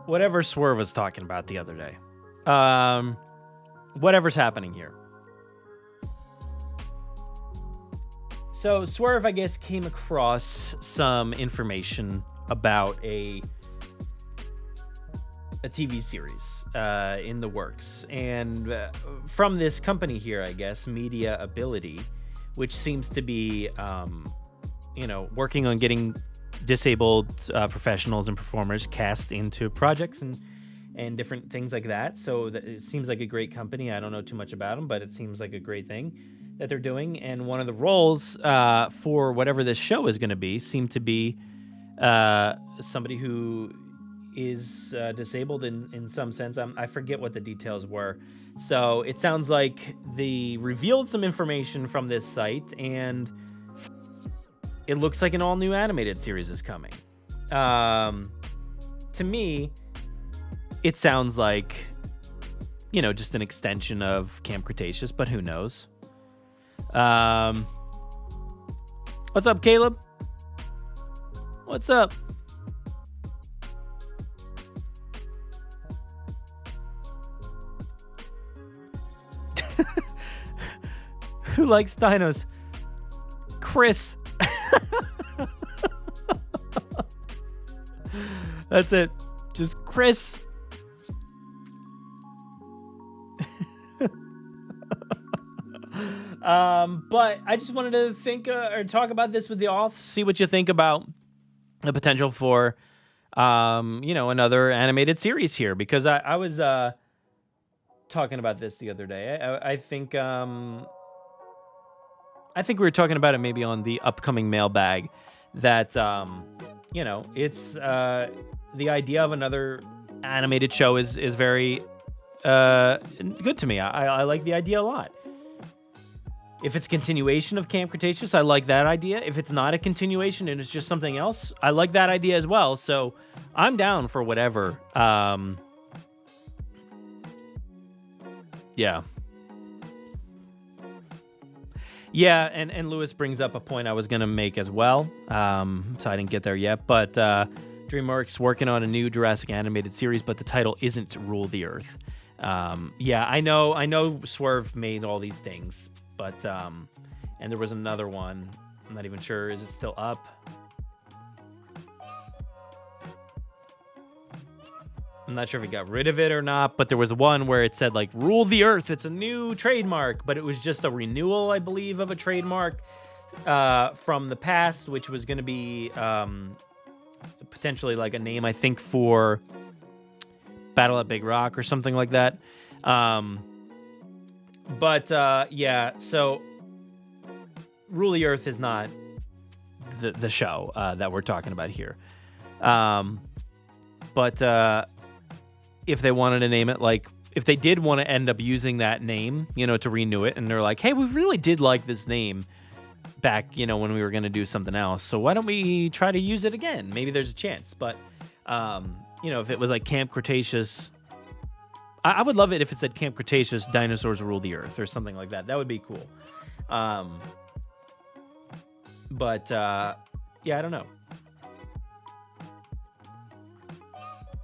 S1: whatever Swerve was talking about the other day. Whatever's happening here. So Swerve, I guess, came across some information about a TV series in the works. And from this company here, I guess, Media Ability, which seems to be, working on getting disabled professionals and performers cast into projects and different things like that. So it seems like a great company. I don't know too much about them, but it seems like a great thing that they're doing. And one of the roles for whatever this show is going to be seemed to be somebody who is disabled in some sense. I forget what the details were. So it sounds like they revealed some information from this site, and it looks like an all-new animated series is coming. To me, it sounds like, just an extension of Camp Cretaceous, but who knows? What's up, Caleb? What's up? Who likes dinos? Chris. That's it. Just Chris. But I just wanted to think or talk about this with y'all, see what you think about the potential for, another animated series here, because I was talking about this the other day. I think we were talking about it maybe on the upcoming mailbag that, it's the idea of another animated show is very good to me. I like the idea a lot. If it's continuation of Camp Cretaceous, I like that idea. If it's not a continuation and it's just something else, I like that idea as well. So I'm down for whatever. Yeah. Yeah, and Lewis brings up a point I was going to make as well. So I didn't get there yet. But DreamWorks working on a new Jurassic animated series, but the title isn't Rule the Earth. Yeah, I know Swerve made all these things. But, and there was another one. I'm not even sure. Is it still up? I'm not sure if he got rid of it or not, but there was one where it said, Rule the Earth. It's a new trademark, but it was just a renewal, I believe, of a trademark from the past, which was going to be potentially a name, I think, for Battle at Big Rock or something like that. But, yeah, so Rule the Earth is not the show that we're talking about here. But if they wanted to name it, if they did want to end up using that name, to renew it, and they're like, hey, we really did like this name back, when we were going to do something else, so why don't we try to use it again? Maybe there's a chance. But, if it was Camp Cretaceous... I would love it if it said Camp Cretaceous, Dinosaurs Rule the Earth, or something like that. That would be cool. But yeah, I don't know.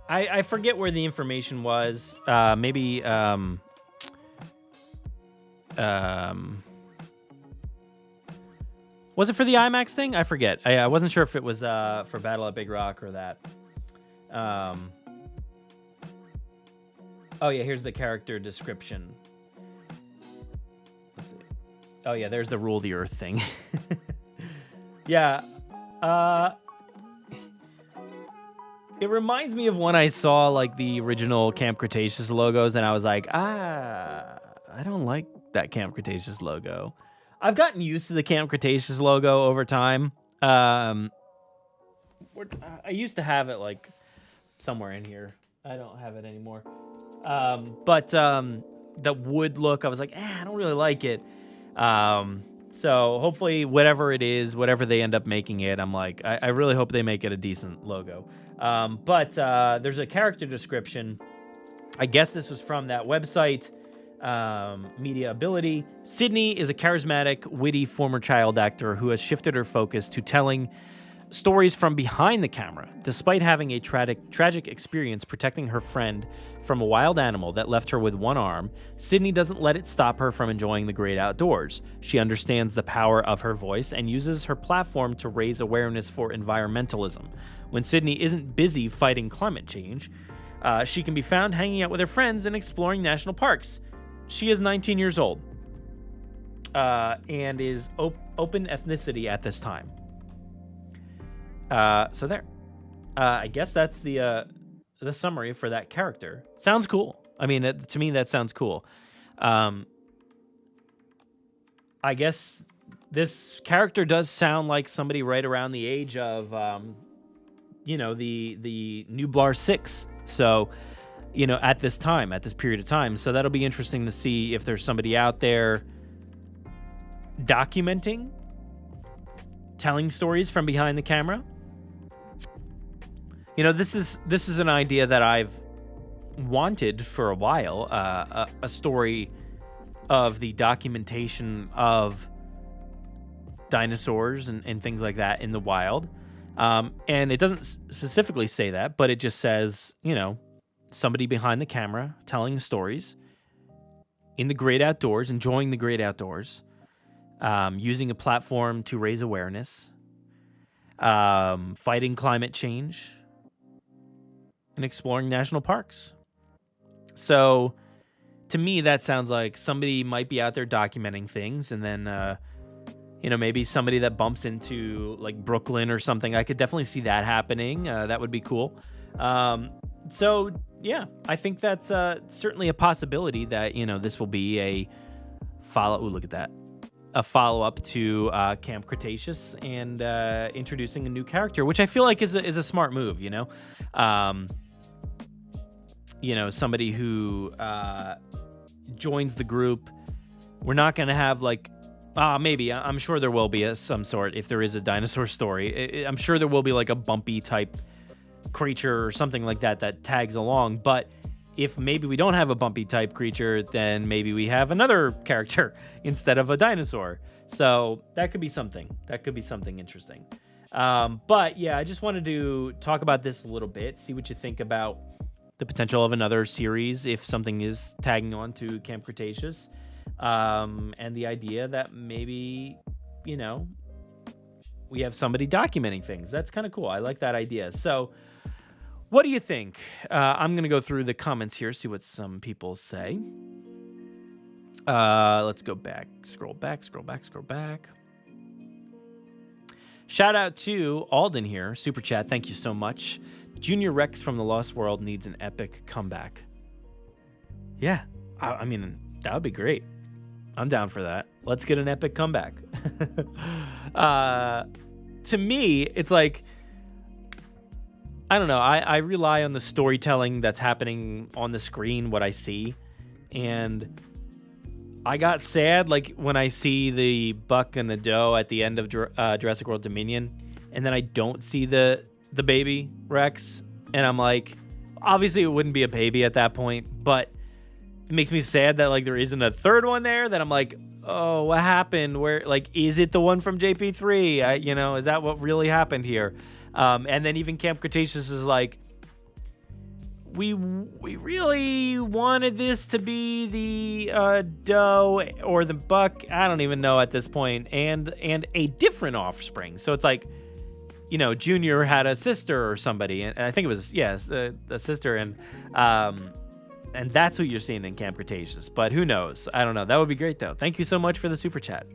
S1: I forget where the information was. Maybe was it for the IMAX thing? I forget. I wasn't sure if it was for Battle at Big Rock or that. Oh, yeah, here's the character description. Let's see. Oh, yeah, there's the Rule the Earth thing. Yeah. It reminds me of when I saw, the original Camp Cretaceous logos, and I was like, I don't like that Camp Cretaceous logo. I've gotten used to the Camp Cretaceous logo over time. I used to have it, somewhere in here. I don't have it anymore. But the wood look, I was like, I don't really like it. So hopefully whatever it is, whatever they end up making it, I'm like, I really hope they make it a decent logo. But there's a character description. I guess this was from that website, Media Ability. Sydney is a charismatic, witty former child actor who has shifted her focus to telling stories from behind the camera. Despite having a tragic experience protecting her friend from a wild animal that left her with one arm, Sydney doesn't let it stop her from enjoying the great outdoors. She understands the power of her voice and uses her platform to raise awareness for environmentalism. When Sydney isn't busy fighting climate change, she can be found hanging out with her friends and exploring national parks. She is 19 years old and is open ethnicity at this time. So there. I guess that's the summary for that character. Sounds cool. I mean, to me, that sounds cool. I guess this character does sound like somebody right around the age of the Nublar 6. So, at this period of time. So that'll be interesting to see if there's somebody out there documenting, telling stories from behind the camera. This is an idea that I've wanted for a while, a story of the documentation of dinosaurs and things like that in the wild. And it doesn't specifically say that, but it just says, somebody behind the camera telling stories in the great outdoors, enjoying the great outdoors, using a platform to raise awareness, fighting climate change, and exploring national parks. So to me, that sounds like somebody might be out there documenting things, and then, maybe somebody that bumps into like Brooklyn or something. I could definitely see that happening. That would be cool. So yeah, I think that's certainly a possibility that, this will be a follow. Ooh, look at that. A follow-up to Camp Cretaceous and introducing a new character, which I feel like is a smart move, somebody who joins the group. We're not going to have maybe, I'm sure there will be some sort, if there is a dinosaur story. I'm sure there will be like a bumpy type creature or something like that tags along. But if maybe we don't have a bumpy type creature, then maybe we have another character instead of a dinosaur. So that could be something. That could be something interesting. But yeah, I just wanted to talk about this a little bit, see what you think about the potential of another series if something is tagging on to Camp Cretaceous. And the idea that maybe, we have somebody documenting things. That's kind of cool. I like that idea. So what do you think? I'm going to go through the comments here, see what some people say. Let's go back. Scroll back. Shout out to Alden here. Super chat. Thank you so much. Junior Rex from the Lost World needs an epic comeback. Yeah. I mean, that would be great. I'm down for that. Let's get an epic comeback. To me, it's like, I don't know. I rely on the storytelling that's happening on the screen, what I see. And I got sad when I see the buck and the doe at the end of Jurassic World Dominion, and then I don't see the baby Rex, and I'm like, obviously it wouldn't be a baby at that point, but it makes me sad that there isn't a third one there. That I'm like, oh, what happened? Where is it the one from JP3? Is that what really happened here? And then even Camp Cretaceous is like, we really wanted this to be the doe or the buck. I don't even know at this point, and a different offspring. So it's like, Junior had a sister or somebody, and I think it was a sister, and that's what you're seeing in Camp Cretaceous. But who knows? I don't know. That would be great though. Thank you so much for the super chat.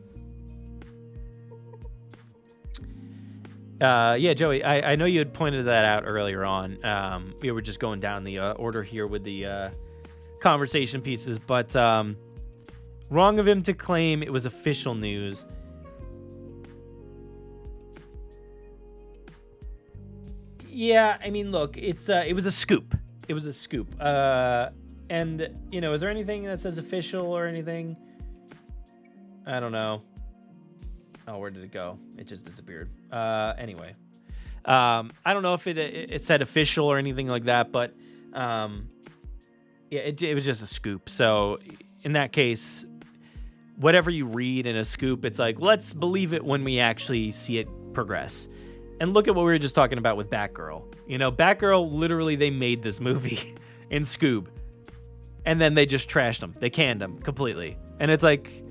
S1: Yeah, Joey, I know you had pointed that out earlier on. We were just going down the order here with the conversation pieces, but wrong of him to claim it was official news. Yeah, I mean, look, it was a scoop. It was a scoop. And, is there anything that says official or anything? I don't know. Oh, where did it go? It just disappeared. Anyway, I don't know if it said official or anything like that, but yeah, it was just a scoop. So in that case, whatever you read in a scoop, it's like, let's believe it when we actually see it progress. And look at what we were just talking about with Batgirl. Batgirl, literally, they made this movie in Scoob, and then they just trashed them. They canned them completely. And it's like,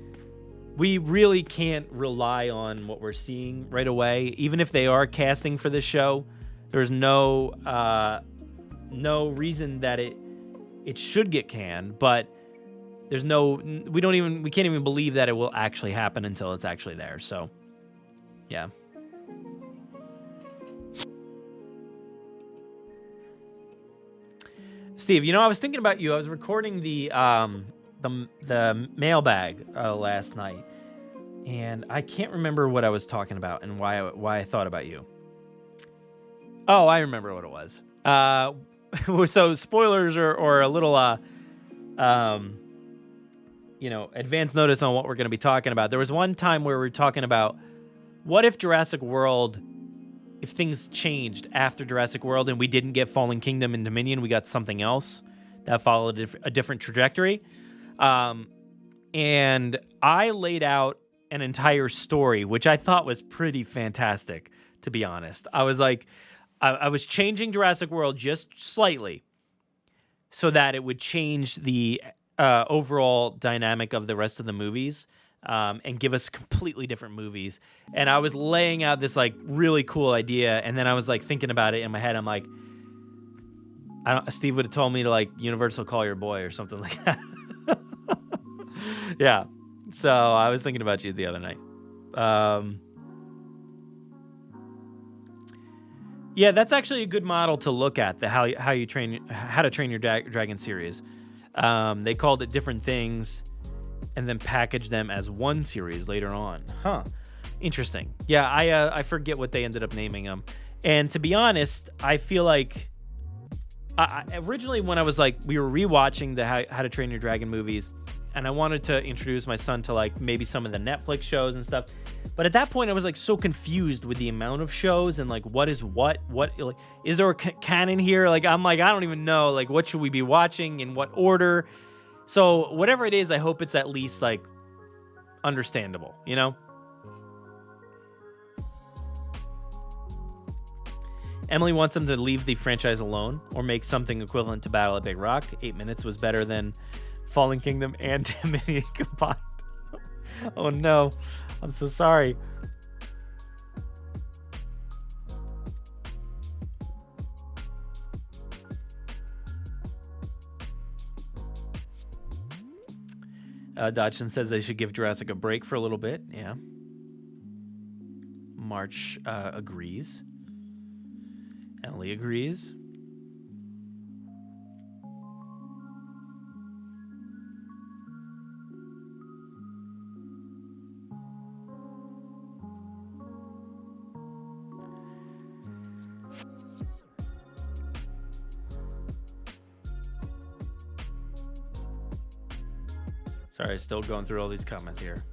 S1: we really can't rely on what we're seeing right away. Even if they are casting for this show, there's no reason that it should get canned, but we can't even believe that it will actually happen until it's actually there. So, yeah. Steve, I was thinking about you. I was recording the mailbag last night, and I can't remember what I was talking about and why I thought about you. Oh, I remember what it was. So spoilers or a little, advance notice on what we're going to be talking about. There was one time where we were talking about what if Jurassic World, if things changed after Jurassic World and we didn't get Fallen Kingdom and Dominion, we got something else that followed a different trajectory. And I laid out an entire story, which I thought was pretty fantastic, to be honest. I was like, I was changing Jurassic World just slightly so that it would change the overall dynamic of the rest of the movies and give us completely different movies. And I was laying out this like really cool idea, and then I was like thinking about it in my head. I'm like, Steve would have told me to like Universal Call Your Boy or something like that. Yeah. So I was thinking about you the other night. Yeah, that's actually a good model to look at, the How to Train Your Dragon series. They called it different things and then packaged them as one series later on. Huh. Interesting. Yeah, I forget what they ended up naming them. And to be honest, I feel like originally when I was like, we were rewatching the How to Train Your Dragon movies, and I wanted to introduce my son to like maybe some of the Netflix shows and stuff. But at that point, I was like so confused with the amount of shows and like what is what like, is there a canon here? Like I'm like, I don't even know. Like what should we be watching, in what order? So whatever it is, I hope it's at least like understandable, you know? Emily wants them to leave the franchise alone or make something equivalent to Battle at Big Rock. 8 minutes was better than Fallen Kingdom and Dominion combined. Oh no, I'm so sorry. Dodson says they should give Jurassic a break for a little bit. Yeah. March agrees. Emily agrees. Sorry, still going through all these comments here.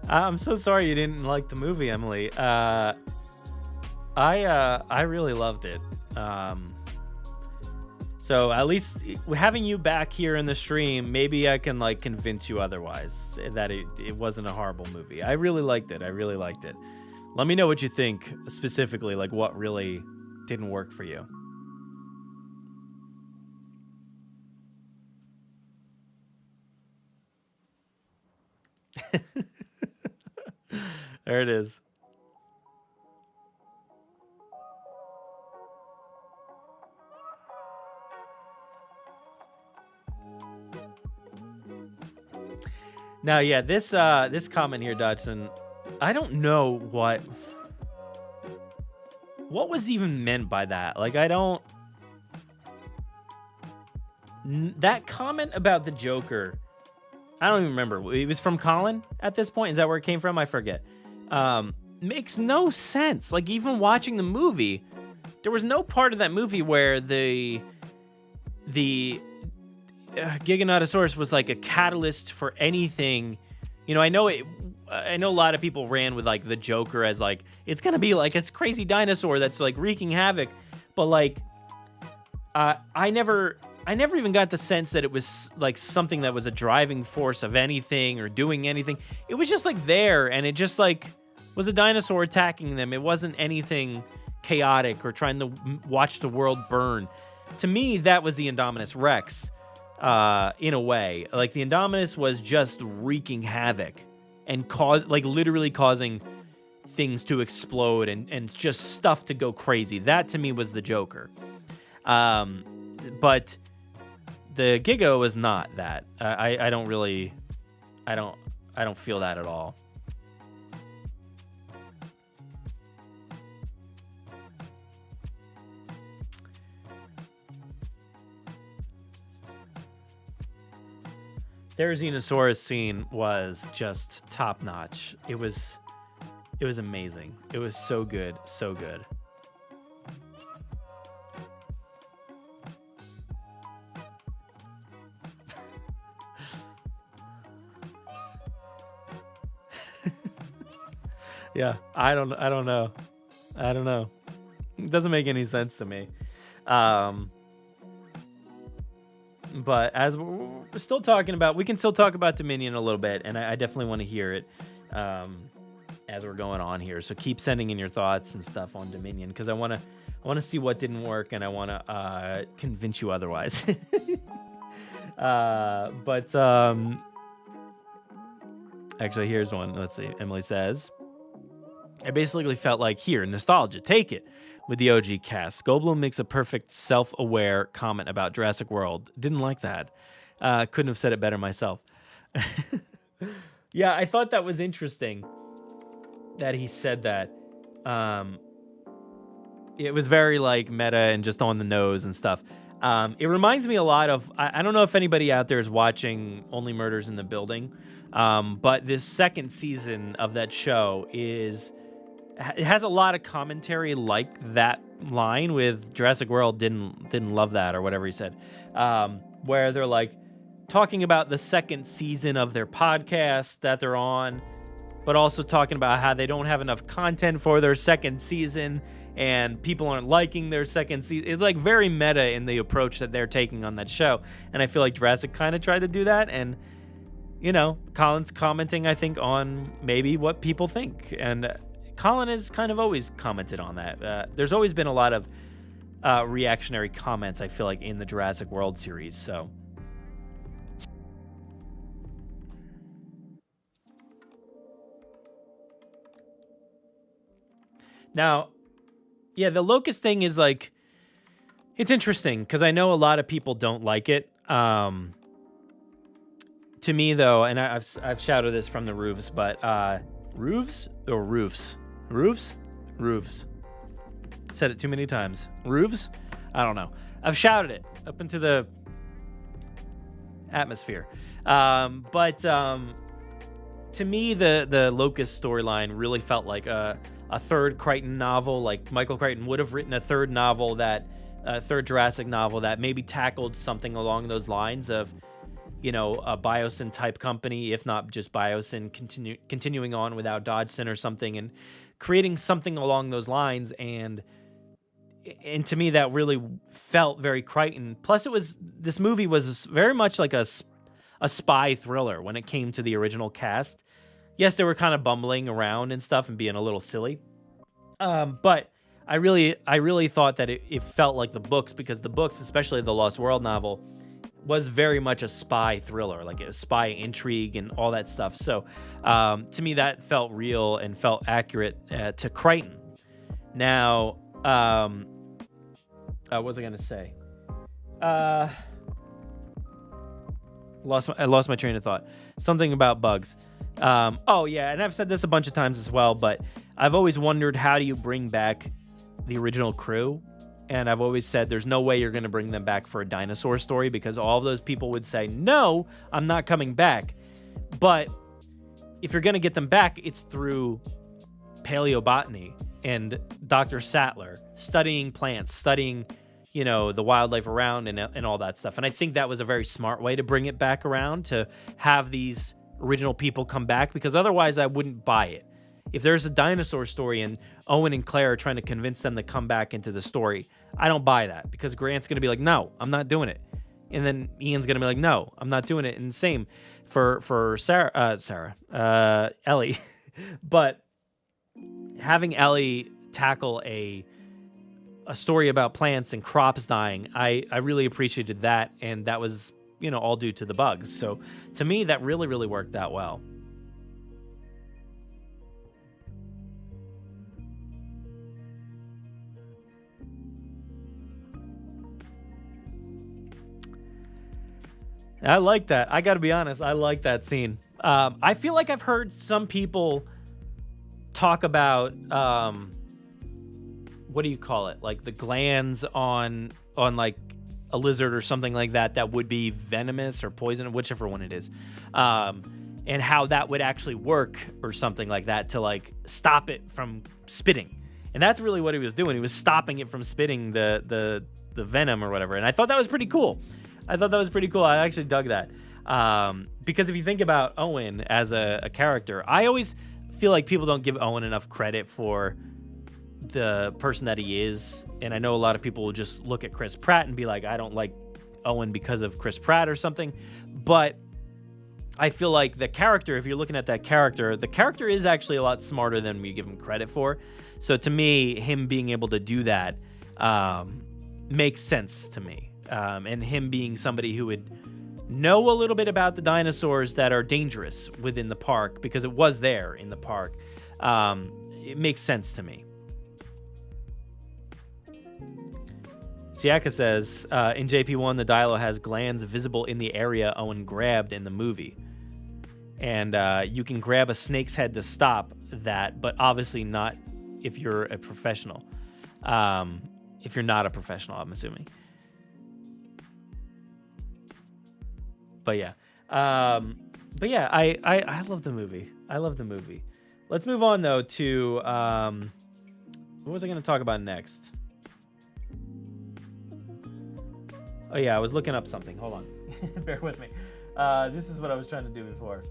S1: I'm so sorry you didn't like the movie, Emily. I really loved it. So at least having you back here in the stream, maybe I can like convince you otherwise that it wasn't a horrible movie. I really liked it. Let me know what you think specifically, like what really didn't work for you. There it is. Now, yeah, this comment here, Dodson, I don't know what was even meant by that. Like, that comment about the Joker, I don't even remember. It was from Colin at this point. Is that where it came from? I forget. Makes no sense. Like, even watching the movie, there was no part of that movie where the Giganotosaurus was like a catalyst for anything. You know, I know a lot of people ran with like the Joker as like it's gonna be like it's crazy dinosaur that's like wreaking havoc, but like I never even got the sense that it was like something that was a driving force of anything or doing anything. It was just like there, and it just like was a dinosaur attacking them. It wasn't anything chaotic or trying to watch the world burn. To me, that was the Indominus Rex. In a way, like the Indominus was just wreaking havoc and literally causing things to explode and just stuff to go crazy. That to me was the Joker. But the Giga was not that. I don't feel that at all. Therizinosaurus scene was just top notch. It was amazing. It was so good, so good. Yeah, I don't know. It doesn't make any sense to me. But as we're still talking about, we can still talk about Dominion a little bit, and I definitely want to hear it as we're going on here. So keep sending in your thoughts and stuff on Dominion, because I want to see what didn't work, and I want to convince you otherwise. Actually, here's one. Let's see. Emily says, I basically felt like, here, nostalgia, take it. With the OG cast, Goldblum makes a perfect self-aware comment about Jurassic World. Didn't like that. Couldn't have said it better myself. Yeah, I thought that was interesting that he said that. It was very like meta and just on the nose and stuff. It reminds me a lot of, I don't know if anybody out there is watching Only Murders in the Building, but this second season of that show it has a lot of commentary like that line with Jurassic World didn't love that, or whatever he said, where they're like talking about the second season of their podcast that they're on, but also talking about how they don't have enough content for their second season and people aren't liking their second season. It's like very meta in the approach that they're taking on that show. And I feel like Jurassic kind of tried to do that. And, Colin's commenting, I think, on maybe what people think. And Colin has kind of always commented on that. There's always been a lot of reactionary comments, I feel like, in the Jurassic World series. So now, yeah, the locust thing is like, it's interesting because I know a lot of people don't like it. To me, though, and I've shouted this from the roofs, but roofs or roofs? Roofs? Said it too many times. Roofs? I don't know. I've shouted it up into the atmosphere. But to me, the Locust storyline really felt like a third Crichton novel. Like Michael Crichton would have written a third Jurassic novel that maybe tackled something along those lines of, a Biosyn type company, if not just Biosyn continuing on without Dodgson or something, and creating something along those lines. And to me, that really felt very Crichton. Plus, this movie was very much like a spy thriller when it came to the original cast. Yes, they were kind of bumbling around and stuff and being a little silly. But I really thought that it felt like the books, because the books, especially the Lost World novel, was very much a spy thriller, like a spy intrigue and all that stuff. So to me, that felt real and felt accurate to Crichton. Now, what was I going to say? I lost my train of thought. Something about bugs. Oh, yeah, and I've said this a bunch of times as well, but I've always wondered, how do you bring back the original crew? And I've always said there's no way you're going to bring them back for a dinosaur story, because all of those people would say, no, I'm not coming back. But if you're going to get them back, it's through paleobotany and Dr. Sattler studying plants, studying, the wildlife around and all that stuff. And I think that was a very smart way to bring it back around, to have these original people come back, because otherwise I wouldn't buy it. If there's a dinosaur story and Owen and Claire are trying to convince them to come back into the story, I don't buy that, because Grant's going to be like, no, I'm not doing it. And then Ian's going to be like, no, I'm not doing it. And same for Ellie. But having Ellie tackle a story about plants and crops dying, I really appreciated that. And that was, all due to the bugs. So to me, that really, really worked out well. I like that. I got to be honest. I like that scene. I feel like I've heard some people talk about, what do you call it? Like the glands on like a lizard or something like that would be venomous or poison, whichever one it is, and how that would actually work or something like that to like stop it from spitting. And that's really what he was doing. He was stopping it from spitting the venom or whatever. And I thought that was pretty cool. I actually dug that. Because if you think about Owen as a character, I always feel like people don't give Owen enough credit for the person that he is. And I know a lot of people will just look at Chris Pratt and be like, I don't like Owen because of Chris Pratt or something. But I feel like the character, if you're looking at that character, the character is actually a lot smarter than we give him credit for. So to me, him being able to do that makes sense to me. And him being somebody who would know a little bit about the dinosaurs that are dangerous within the park, because it was there in the park, it makes sense to me. Siaka says, in JP1, the Dilo has glands visible in the area Owen grabbed in the movie. And you can grab a snake's head to stop that, but obviously not if you're a professional. If you're not a professional, I'm assuming. But yeah. I love the movie. Let's move on, though, to... what was I going to talk about next? Oh, yeah, I was looking up something. Hold on. Bear with me. This is what I was trying to do before.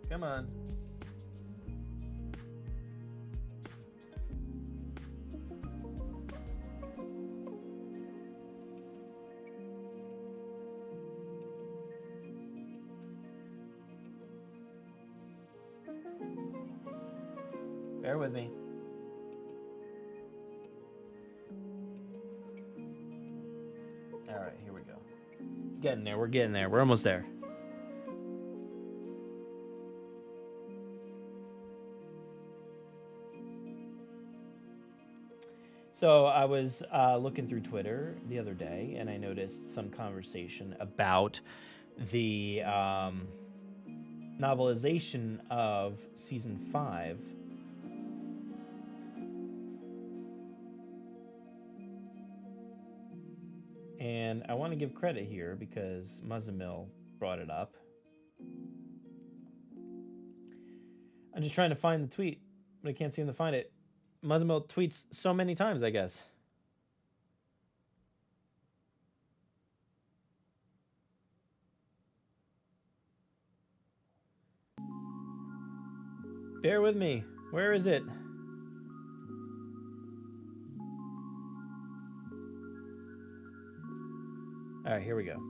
S1: Come on. Bear with me. All right, here we go. We're getting there. We're almost there. So I was looking through Twitter the other day, and I noticed some conversation about the novelization of season 5. And I want to give credit here because Muzzamil brought it up. I'm just trying to find the tweet, but I can't seem to find it. Muzzamil tweets so many times, I guess. Bear with me. Where is it? All right, here we go.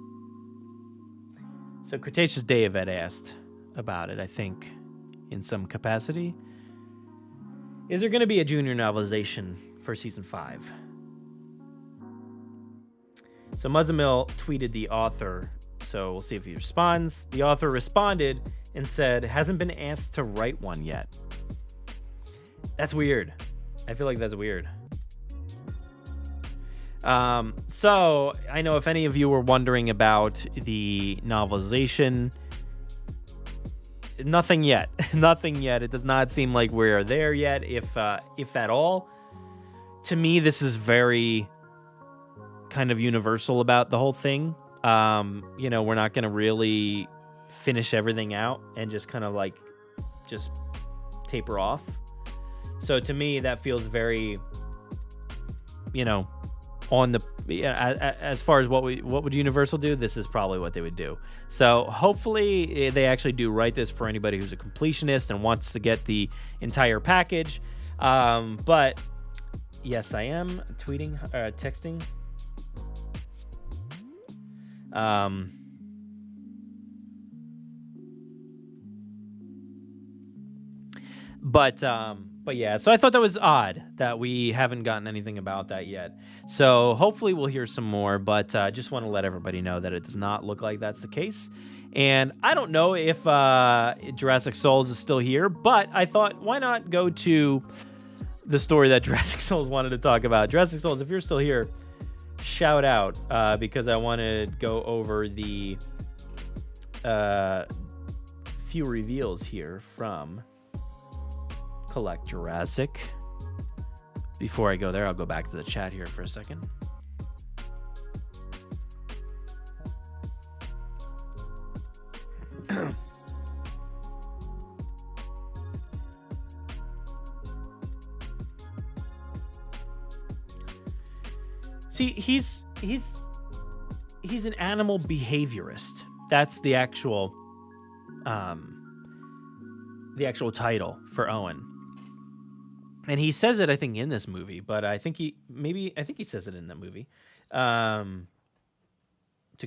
S1: So Cretaceous Dave had asked about it, I think, in some capacity. Is there going to be a junior novelization for season 5? So Muzzamil tweeted the author, so we'll see if he responds. The author responded and said, hasn't been asked to write one yet. That's weird. I feel like that's weird. So I know if any of you were wondering about the novelization, nothing yet. It does not seem like we're there yet, if at all. To me, this is very kind of universal about the whole thing. We're not going to really finish everything out and just kind of like just taper off. So to me, that feels very, on the as far as what would Universal do, this is probably what they would do. So hopefully they actually do write this for anybody who's a completionist and wants to get the entire package. But yes, I am texting. But yeah, so I thought that was odd that we haven't gotten anything about that yet. So hopefully we'll hear some more, but just want to let everybody know that it does not look like that's the case. And I don't know if Jurassic Souls is still here, but I thought, why not go to the story that Jurassic Souls wanted to talk about. Jurassic Souls, if you're still here, shout out, because I want to go over the few reveals here from Collect Jurassic. Before I go there, I'll go back to the chat here for a second. See, he's an animal behaviorist. That's the actual title for Owen. And he says it, I think, in this movie, but I think he says it in that movie. To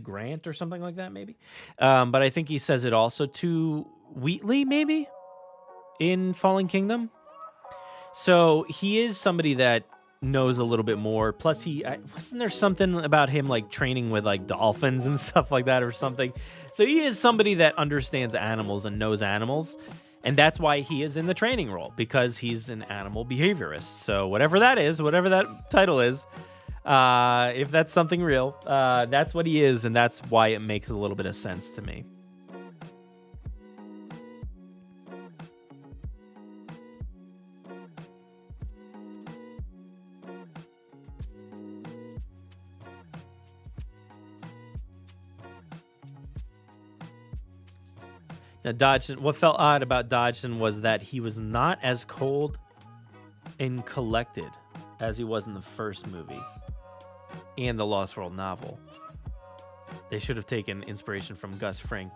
S1: Grant or something like that, maybe. But I think he says it also to Wheatley, maybe, in Fallen Kingdom. So he is somebody that knows a little bit more. Plus, wasn't there something about him like training with like dolphins and stuff like that or something? So he is somebody that understands animals and knows animals. And that's why he is in the training role, because he's an animal behaviorist. So whatever that is, whatever that title is, if that's something real, that's what he is, and that's why it makes a little bit of sense to me. Now, Dodgson, what felt odd about Dodgson was that he was not as cold and collected as he was in the first movie and the Lost World novel. They should have taken inspiration from Gus Fring.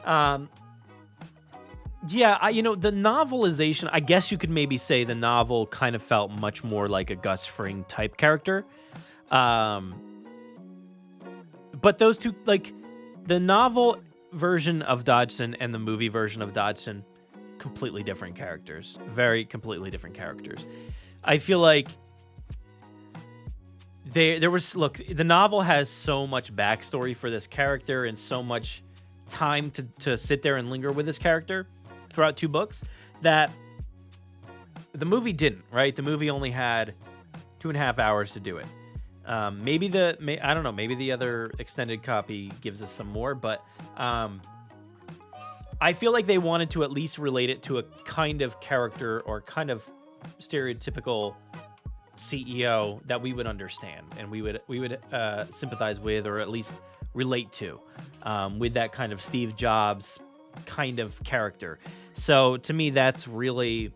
S1: The novelization, I guess you could maybe say the novel kind of felt much more like a Gus Fring type character. But those two, like the novel version of Dodgson and the movie version of Dodgson, completely different characters. Very completely different characters. I feel like the novel has so much backstory for this character and so much time to sit there and linger with this character throughout 2 books that the movie didn't, right? The movie only had 2.5 hours to do it. Maybe the other extended copy gives us some more, but I feel like they wanted to at least relate it to a kind of character or kind of stereotypical CEO that we would understand and we would sympathize with, or at least relate to, with that kind of Steve Jobs kind of character. So to me, that's really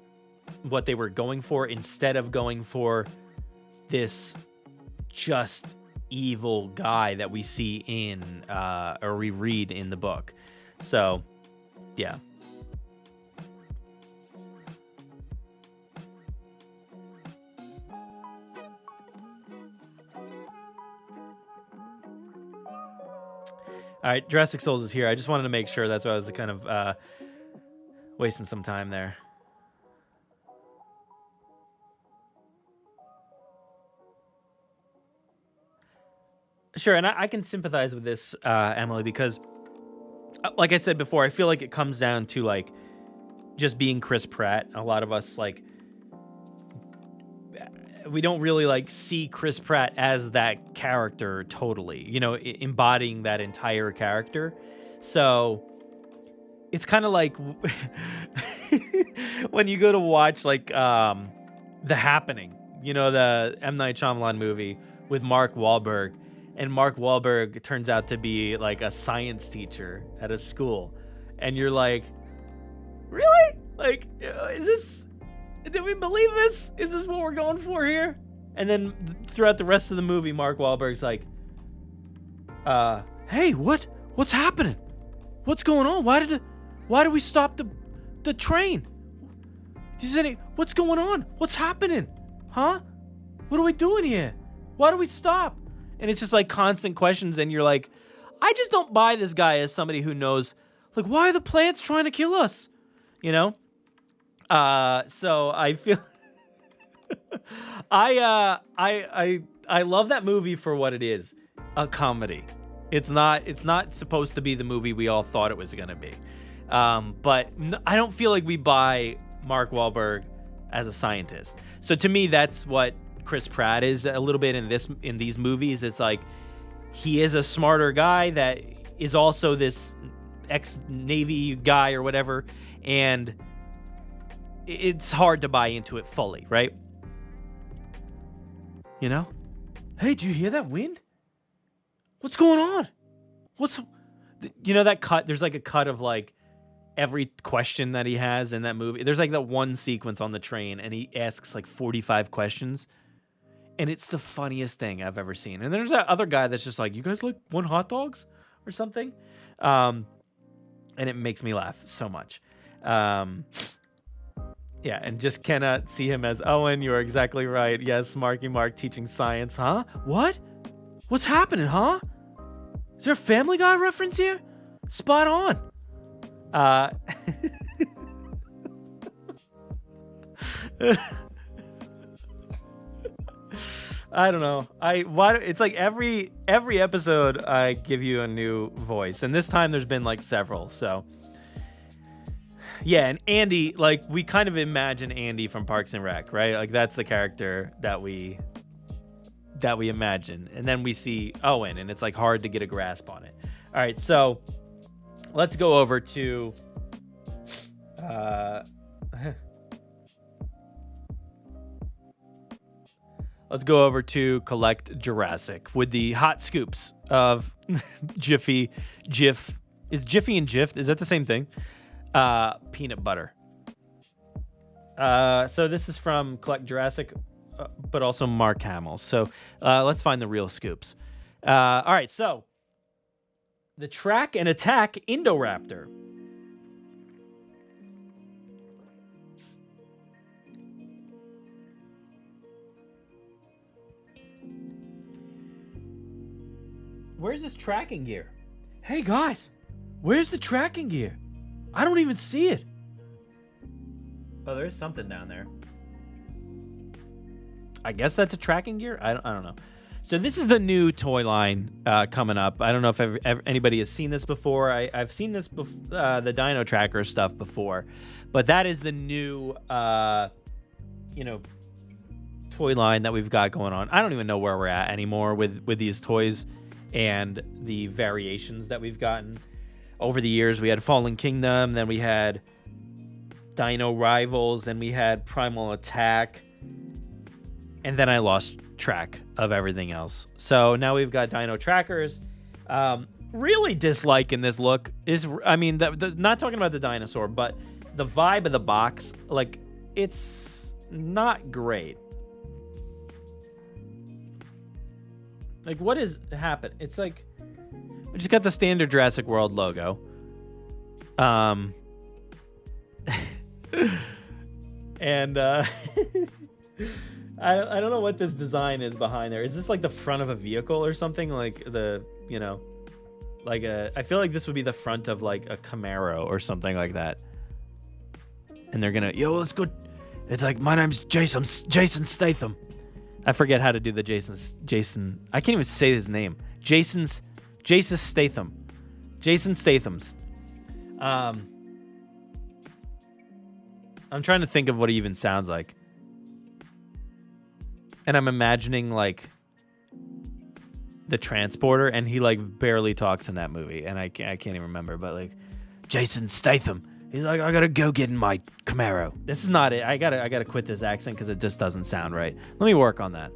S1: what they were going for, instead of going for this just evil guy that we see in or we read in the book. So yeah. All right, Jurassic Souls is here. I just wanted to make sure. That's why I was kind of wasting some time there. Sure, and I can sympathize with this, Emily, because, like I said before, I feel like it comes down to, like, just being Chris Pratt. A lot of us, like, we don't really, like, see Chris Pratt as that character totally, you know, embodying that entire character. So it's kind of like when you go to watch, like, The Happening, you know, the M. Night Shyamalan movie with Mark Wahlberg. And Mark Wahlberg turns out to be like a science teacher at a school. And you're like, really? Like, is this, did we believe this? Is this what we're going for here? And then throughout the rest of the movie, Mark Wahlberg's like, hey, what's happening? What's going on? Why did we stop the train? What's going on? What's happening? Huh? What are we doing here? Why do we stop? And it's just like constant questions, and you're like, I just don't buy this guy as somebody who knows, like, why are the plants trying to kill us? You know? So I feel I love that movie for what it is, a comedy. It's not supposed to be the movie we all thought it was gonna be. But I don't feel like we buy Mark Wahlberg as a scientist. So to me, that's what Chris Pratt is a little bit in these movies. It's like he is a smarter guy that is also this ex-Navy guy or whatever, and it's hard to buy into it fully, right? You know? Hey, do you hear that wind? What's going on? That cut? There's like a cut of like every question that he has in that movie. There's like that one sequence on the train, and he asks like 45 questions, and it's the funniest thing I've ever seen. And then there's that other guy that's just like, you guys like want hot dogs or something? And it makes me laugh so much. Yeah, and just cannot see him as Owen. You are exactly right. Yes, Marky Mark teaching science, huh? What? What's happening, huh? Is there a Family Guy reference here? Spot on. I don't know. It's like every episode I give you a new voice, and this time there's been like several. So yeah, and Andy, like we kind of imagine Andy from Parks and Rec, right? Like that's the character that we imagine, and then we see Owen, and it's like hard to get a grasp on it. All right, so let's go over to Collect Jurassic with the hot scoops of Jiffy and Jif, is that the same thing? Peanut butter. So this is from Collect Jurassic, but also Mark Hamill. So let's find the real scoops. All right, so the Track and Attack Indoraptor. Where's this tracking gear? Hey guys, where's the tracking gear? I don't even see it. Oh, there's something down there. I guess that's a tracking gear? I don't know. So this is the new toy line coming up. I don't know if anybody has seen this before. I've seen this the Dino Tracker stuff before, but that is the new toy line that we've got going on. I don't even know where we're at anymore with these toys and the variations that we've gotten over the years. We had Fallen Kingdom, then we had Dino Rivals, then we had Primal Attack, and then I lost track of everything else. So now we've got Dino Trackers. Really disliking this look is, not talking about the dinosaur, but the vibe of the box, like it's not great. Like what has happened? It's like we just got the standard Jurassic World logo. And I don't know what this design is behind there. Is this like the front of a vehicle or something? Like I feel like this would be the front of like a Camaro or something like that. And they're gonna, let's go. It's like, my name's Jason Statham. I forget how to do the Jason. I can't even say his name. Jason Statham. Jason Statham's. I'm trying to think of what he even sounds like. And I'm imagining like the transporter, and he like barely talks in that movie, and I can't even remember, but like Jason Statham. He's like, I gotta go get in my Camaro. This is not it. I gotta quit this accent because it just doesn't sound right. Let me work on that.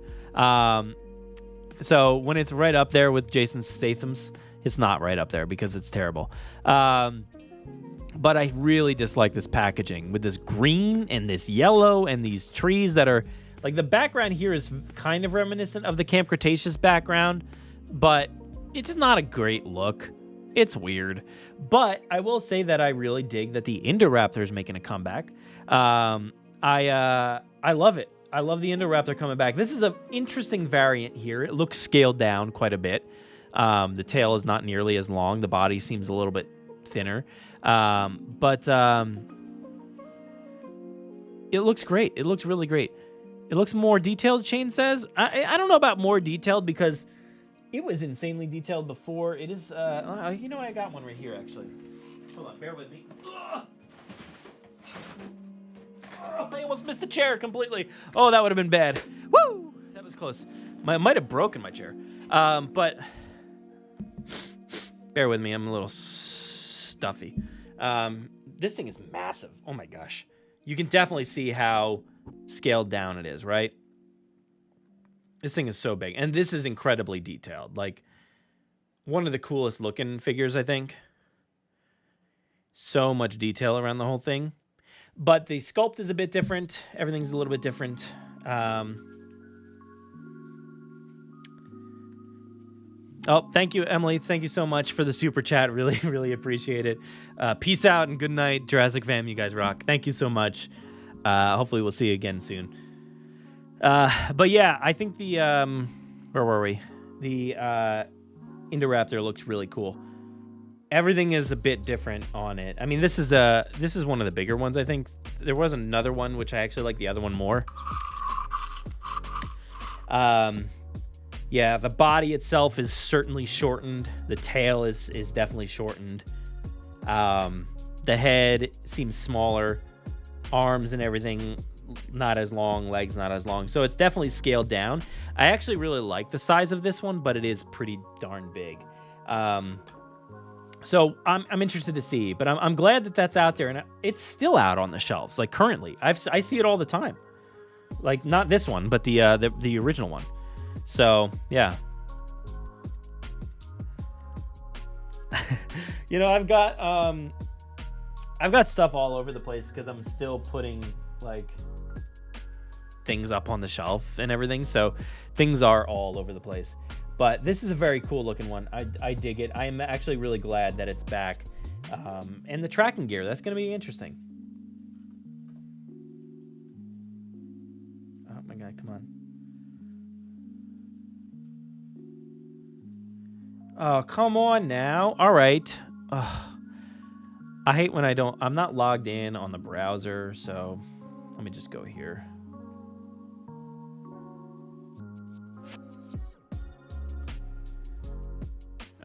S1: So when it's right up there with Jason Statham's, it's not right up there because it's terrible. But I really dislike this packaging with this green and this yellow and these trees that are like, the background here is kind of reminiscent of the Camp Cretaceous background, but it's just not a great look. It's weird, but I will say that I really dig that the Indoraptor is making a comeback. I love it. I love the Indoraptor coming back. This is an interesting variant here. It looks scaled down quite a bit. The tail is not nearly as long. The body seems a little bit thinner, but it looks great. It looks really great. It looks more detailed, Shane says. I don't know about more detailed because it was insanely detailed before. It is, I got one right here, actually. Hold on, bear with me. I almost missed the chair completely. Oh, that would have been bad. Woo! That was close. I might have broken my chair. But bear with me. I'm a little stuffy. This thing is massive. Oh my gosh. You can definitely see how scaled down it is, right? This thing is so big. And this is incredibly detailed. Like, one of the coolest looking figures, I think. So much detail around the whole thing. But the sculpt is a bit different. Everything's a little bit different. Oh, thank you, Emily. Thank you so much for the super chat. Really, really appreciate it. Peace out and good night, Jurassic fam. You guys rock. Thank you so much. Hopefully we'll see you again soon. But yeah, I think the where were we? The Indoraptor looks really cool. Everything is a bit different on it. I mean, this is one of the bigger ones, I think. There was another one which I actually like the other one more. Yeah, the body itself is certainly shortened. The tail is definitely shortened. The head seems smaller. Arms and everything not as long. Legs not as long. So it's definitely scaled down. I actually really like the size of this one, but it is pretty darn big. So I'm interested to see. But I'm glad that that's out there. And it's still out on the shelves, like currently. I see it all the time. Like, not this one, but the original one. So, yeah. You know, I've got stuff all over the place because I'm still putting, like, things up on the shelf and everything. So, things are all over the place. But this is a very cool looking one. I dig it. I'm actually really glad that it's back. And the tracking gear, that's going to be interesting. Oh, my God, come on. Oh, come on now. All right. Ugh. I hate when I'm not logged in on the browser, so let me just go here.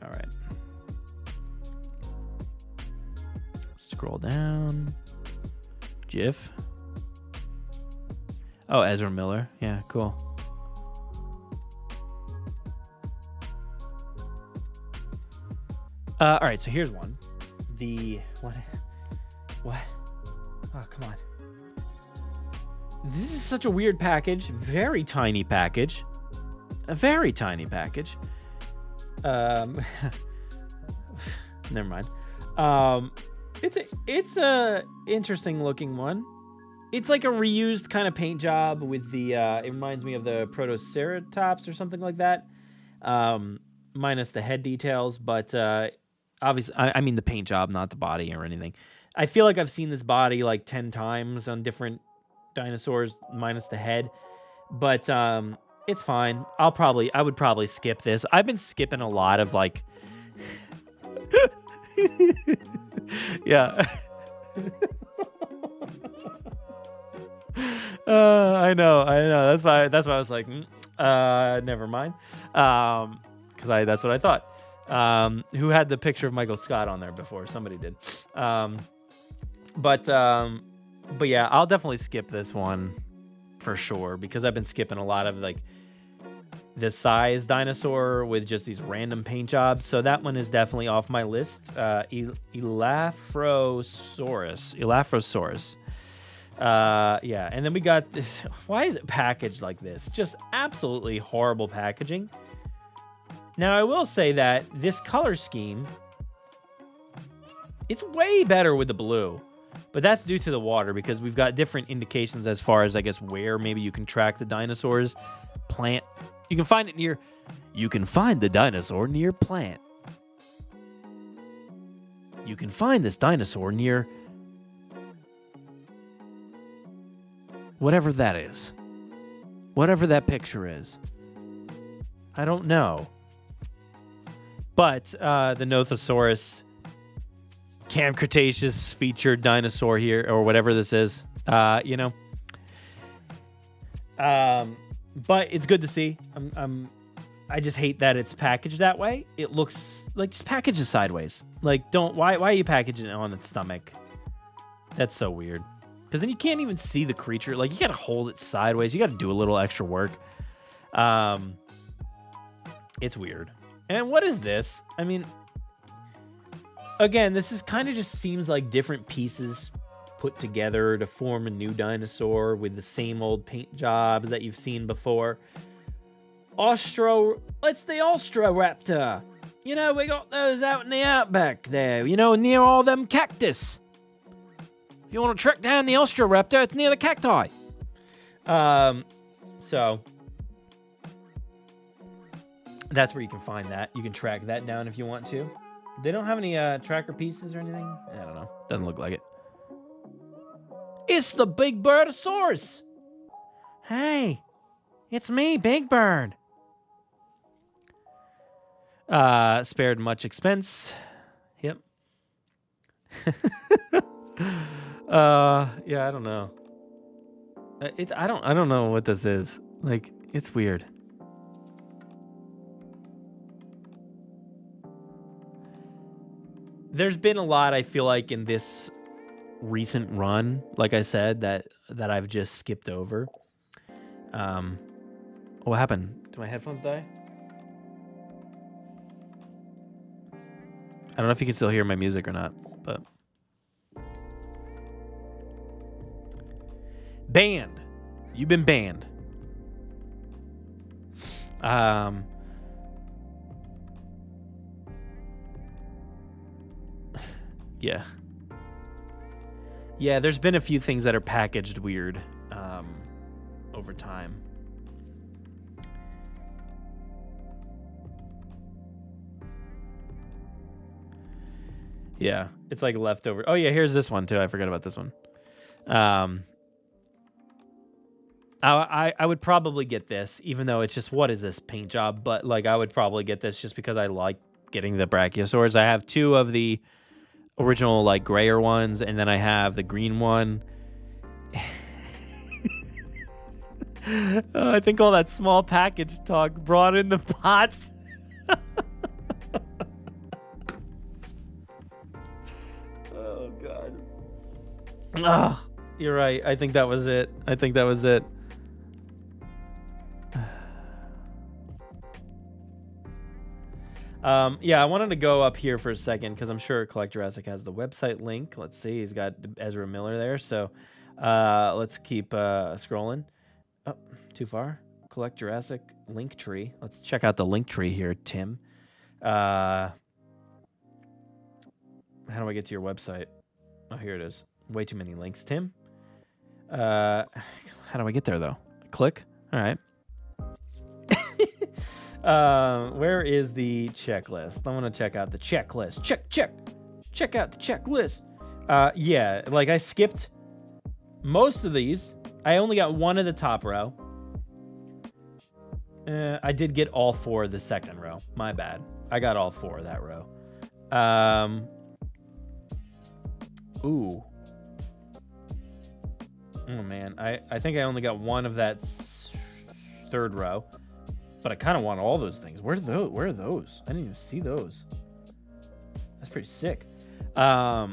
S1: All right. Scroll down. GIF. Oh, Ezra Miller. Yeah, cool. All right, so here's one. What? Oh, come on. This is such a weird package. Very tiny package. A very tiny package. Never mind. It's a interesting looking one. It's like a reused kind of paint job with the. It reminds me of the Protoceratops or something like that. Minus the head details, but. Obviously, I mean the paint job, not the body or anything. I feel like I've seen this body like 10 times on different dinosaurs, minus the head. But it's fine. I would probably skip this. I've been skipping a lot of like... Yeah. I know. That's why I was like, never mind. Because that's what I thought. Who had the picture of Michael Scott on there before? Somebody did. But yeah, I'll definitely skip this one for sure because I've been skipping a lot of like the size dinosaur with just these random paint jobs. So that one is definitely off my list. Elaphosaurus. Yeah, and then we got this. Why is it packaged like this? Just absolutely horrible packaging. Now, I will say that this color scheme, it's way better with the blue, but that's due to the water because we've got different indications as far as, I guess, where maybe you can track the dinosaur's plant. You can find the dinosaur near plant. You can find this dinosaur near whatever that is. Whatever that picture is. I don't know. But the Nothosaurus Camp Cretaceous featured dinosaur here, or whatever this is, you know. But it's good to see. I just hate that it's packaged that way. It looks like just package it sideways. Like, why are you packaging it on its stomach? That's so weird. Because then you can't even see the creature. Like, you got to hold it sideways. You got to do a little extra work. It's weird. And what is this? I mean, again, this is kind of just seems like different pieces put together to form a new dinosaur with the same old paint jobs that you've seen before. It's the Austroraptor. You know, we got those out in the outback there, you know, near all them cactus. If you want to track down the Austroraptor, it's near the cacti. So that's where you can find that. You can track that down if you want to. They don't have any tracker pieces or anything. I don't know. Doesn't look like it. It's the Big Birdosaurus. Hey, it's me, Big Bird. Spared much expense. Yep. Yeah, I don't know. I don't know what this is. Like, it's weird. There's been a lot, I feel like, in this recent run, like I said, that I've just skipped over. What happened? Did my headphones die? I don't know if you can still hear my music or not, but... Banned. You've been banned. Yeah. Yeah, there's been a few things that are packaged weird over time. Yeah, it's like leftover. Oh yeah, here's this one too. I forgot about this one. I would probably get this, even though it's just, what is this paint job? But like, I would probably get this just because I like getting the Brachiosaurs. I have two of the original like grayer ones, and then I have the green one. I think all that small package talk brought in the pots. Oh god. Oh, you're right. I think that was it. Yeah, I wanted to go up here for a second because I'm sure Collect Jurassic has the website link. Let's see. He's got Ezra Miller there. So let's keep scrolling. Oh, too far. Collect Jurassic link tree. Let's check out the link tree here, Tim. How do I get to your website? Oh, here it is. Way too many links, Tim. How do I get there, though? Click. All right. Where is the checklist? I want to check out the checklist. Check out the checklist. Yeah, like I skipped most of these. I only got one of the top row. I did get all four of the second row. My bad. I got all four of that row. Ooh. Oh man, I think I only got one of that third row. But I kind of want all those things. Where are those? I didn't even see those. That's pretty sick. I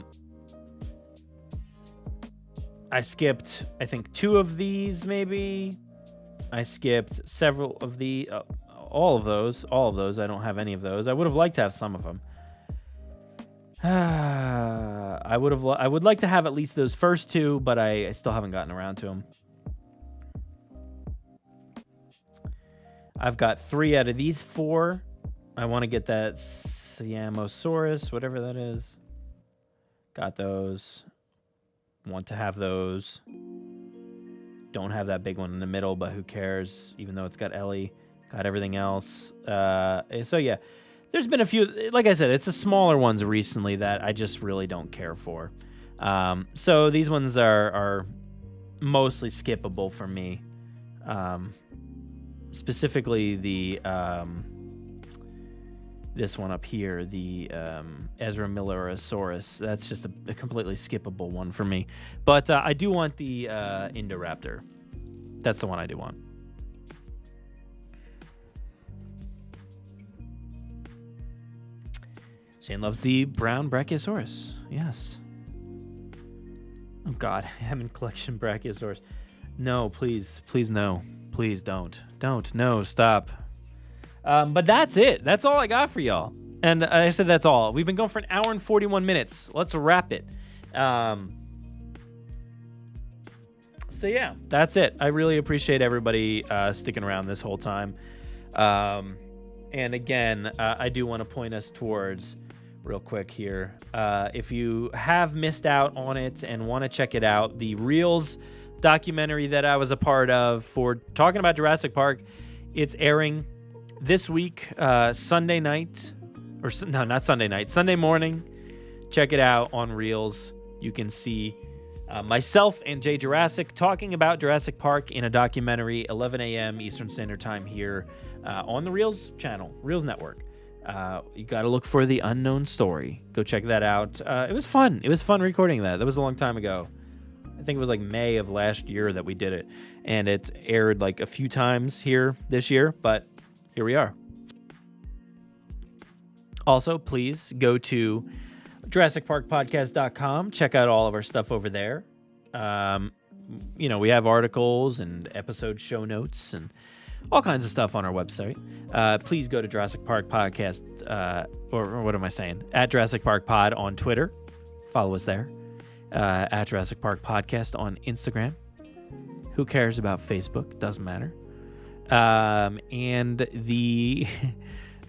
S1: skipped, I think, two of these, maybe. I skipped several of the... all of those. I don't have any of those. I would have liked to have some of them. I would like to have at least those first two, but I still haven't gotten around to them. I've got 3 out of these 4. I want to get that Siamosaurus, whatever that is. Got those. Want to have those. Don't have that big one in the middle, but who cares? Even though it's got Ellie. Got everything else. So yeah, there's been a few. Like I said, it's the smaller ones recently that I just really don't care for. So these ones are mostly skippable for me. Specifically the this one up here, the Ezra Millerosaurus. That's just a completely skippable one for me. But I do want the Indoraptor. That's the one I do want. Shane loves the brown Brachiosaurus. Yes. Oh God, I have in collection Brachiosaurus. No, please no. Please don't. No, stop. But that's it. That's all I got for y'all. And I said that's all. We've been going for an hour and 41 minutes. Let's wrap it. So yeah, that's it. I really appreciate everybody sticking around this whole time. And again, I do want to point us towards, real quick here, if you have missed out on it and want to check it out, the Reels documentary that I was a part of for talking about Jurassic Park, it's airing this week, Sunday night. Or no, not Sunday night. Sunday morning. Check it out on Reels. You can see myself and Jay Jurassic talking about Jurassic Park in a documentary, 11 a.m. Eastern Standard Time here on the Reels channel, Reels Network. You got to look for The Unknown Story. Go check that out. It was fun. It was fun recording that. That was a long time ago. I think it was like May of last year that we did it. And it's aired like a few times here this year, but here we are. Also, please go to JurassicParkPodcast.com. Check out all of our stuff over there. We have articles and episode show notes and all kinds of stuff on our website. Please go to Jurassic Park Podcast, or what am I saying? At Jurassic Park Pod on Twitter. Follow us there. At Jurassic Park Podcast on Instagram. Who cares about Facebook? Doesn't matter. And the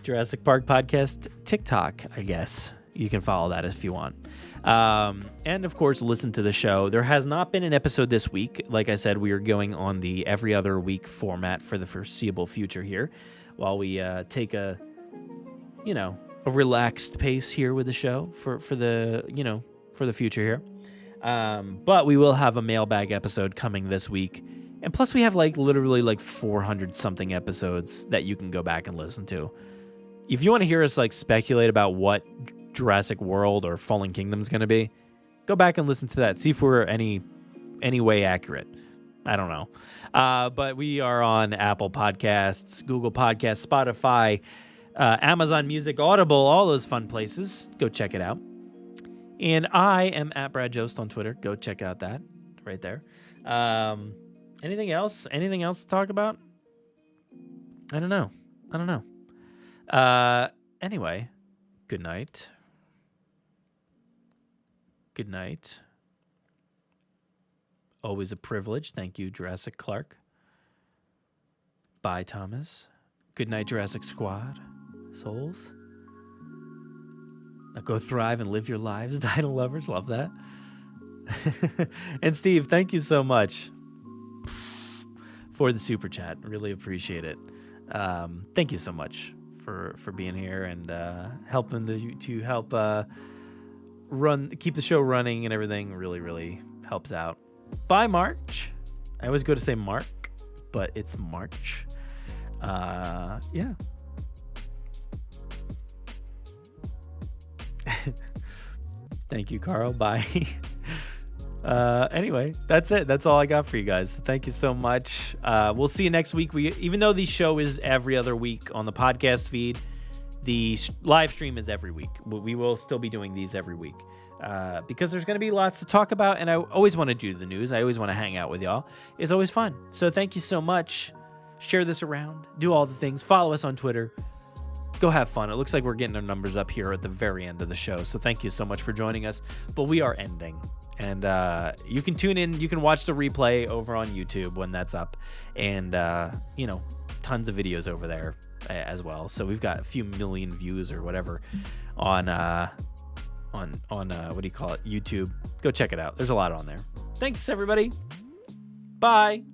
S1: Jurassic Park Podcast TikTok, I guess. You can follow that if you want. And, of course, listen to the show. There has not been an episode this week. Like I said, we are going on the every other week format for the foreseeable future here while we take a relaxed pace here with the show for the future here. But we will have a mailbag episode coming this week. And plus we have literally 400 something episodes that you can go back and listen to. If you want to hear us speculate about what Jurassic World or Fallen Kingdom is going to be, go back and listen to that. See if we're any way accurate. I don't know. But we are on Apple Podcasts, Google Podcasts, Spotify, Amazon Music, Audible, all those fun places. Go check it out. And I am at Brad Jost on Twitter. Go check out that right there. Anything else? Anything else to talk about? I don't know. Anyway, good night. Good night. Always a privilege. Thank you, Jurassic Clark. Bye, Thomas. Good night, Jurassic Squad. Souls. Now go thrive and live your lives, Dino lovers. Love that. And Steve, thank you so much for the super chat. Really appreciate it. Thank you so much for being here and helping to help keep the show running and everything. Really helps out. Bye, March. I always go to say Mark, but it's March. Yeah. Thank you, Carl. Bye. Anyway, that's it. That's all I got for you guys. Thank you so much. We'll see you next week. Even though the show is every other week on the podcast feed, the live stream is every week. We will still be doing these every week because there's going to be lots to talk about, and I always want to do the news. I always want to hang out with y'all. It's always fun. So thank you so much. Share this around. Do all the things. Follow us on Twitter. Go have fun. It looks like we're getting our numbers up here at the very end of the show. So thank you so much for joining us. But we are ending. And you can tune in. You can watch the replay over on YouTube when that's up. And, tons of videos over there as well. So we've got a few million views or whatever on what do you call it? YouTube. Go check it out. There's a lot on there. Thanks, everybody. Bye.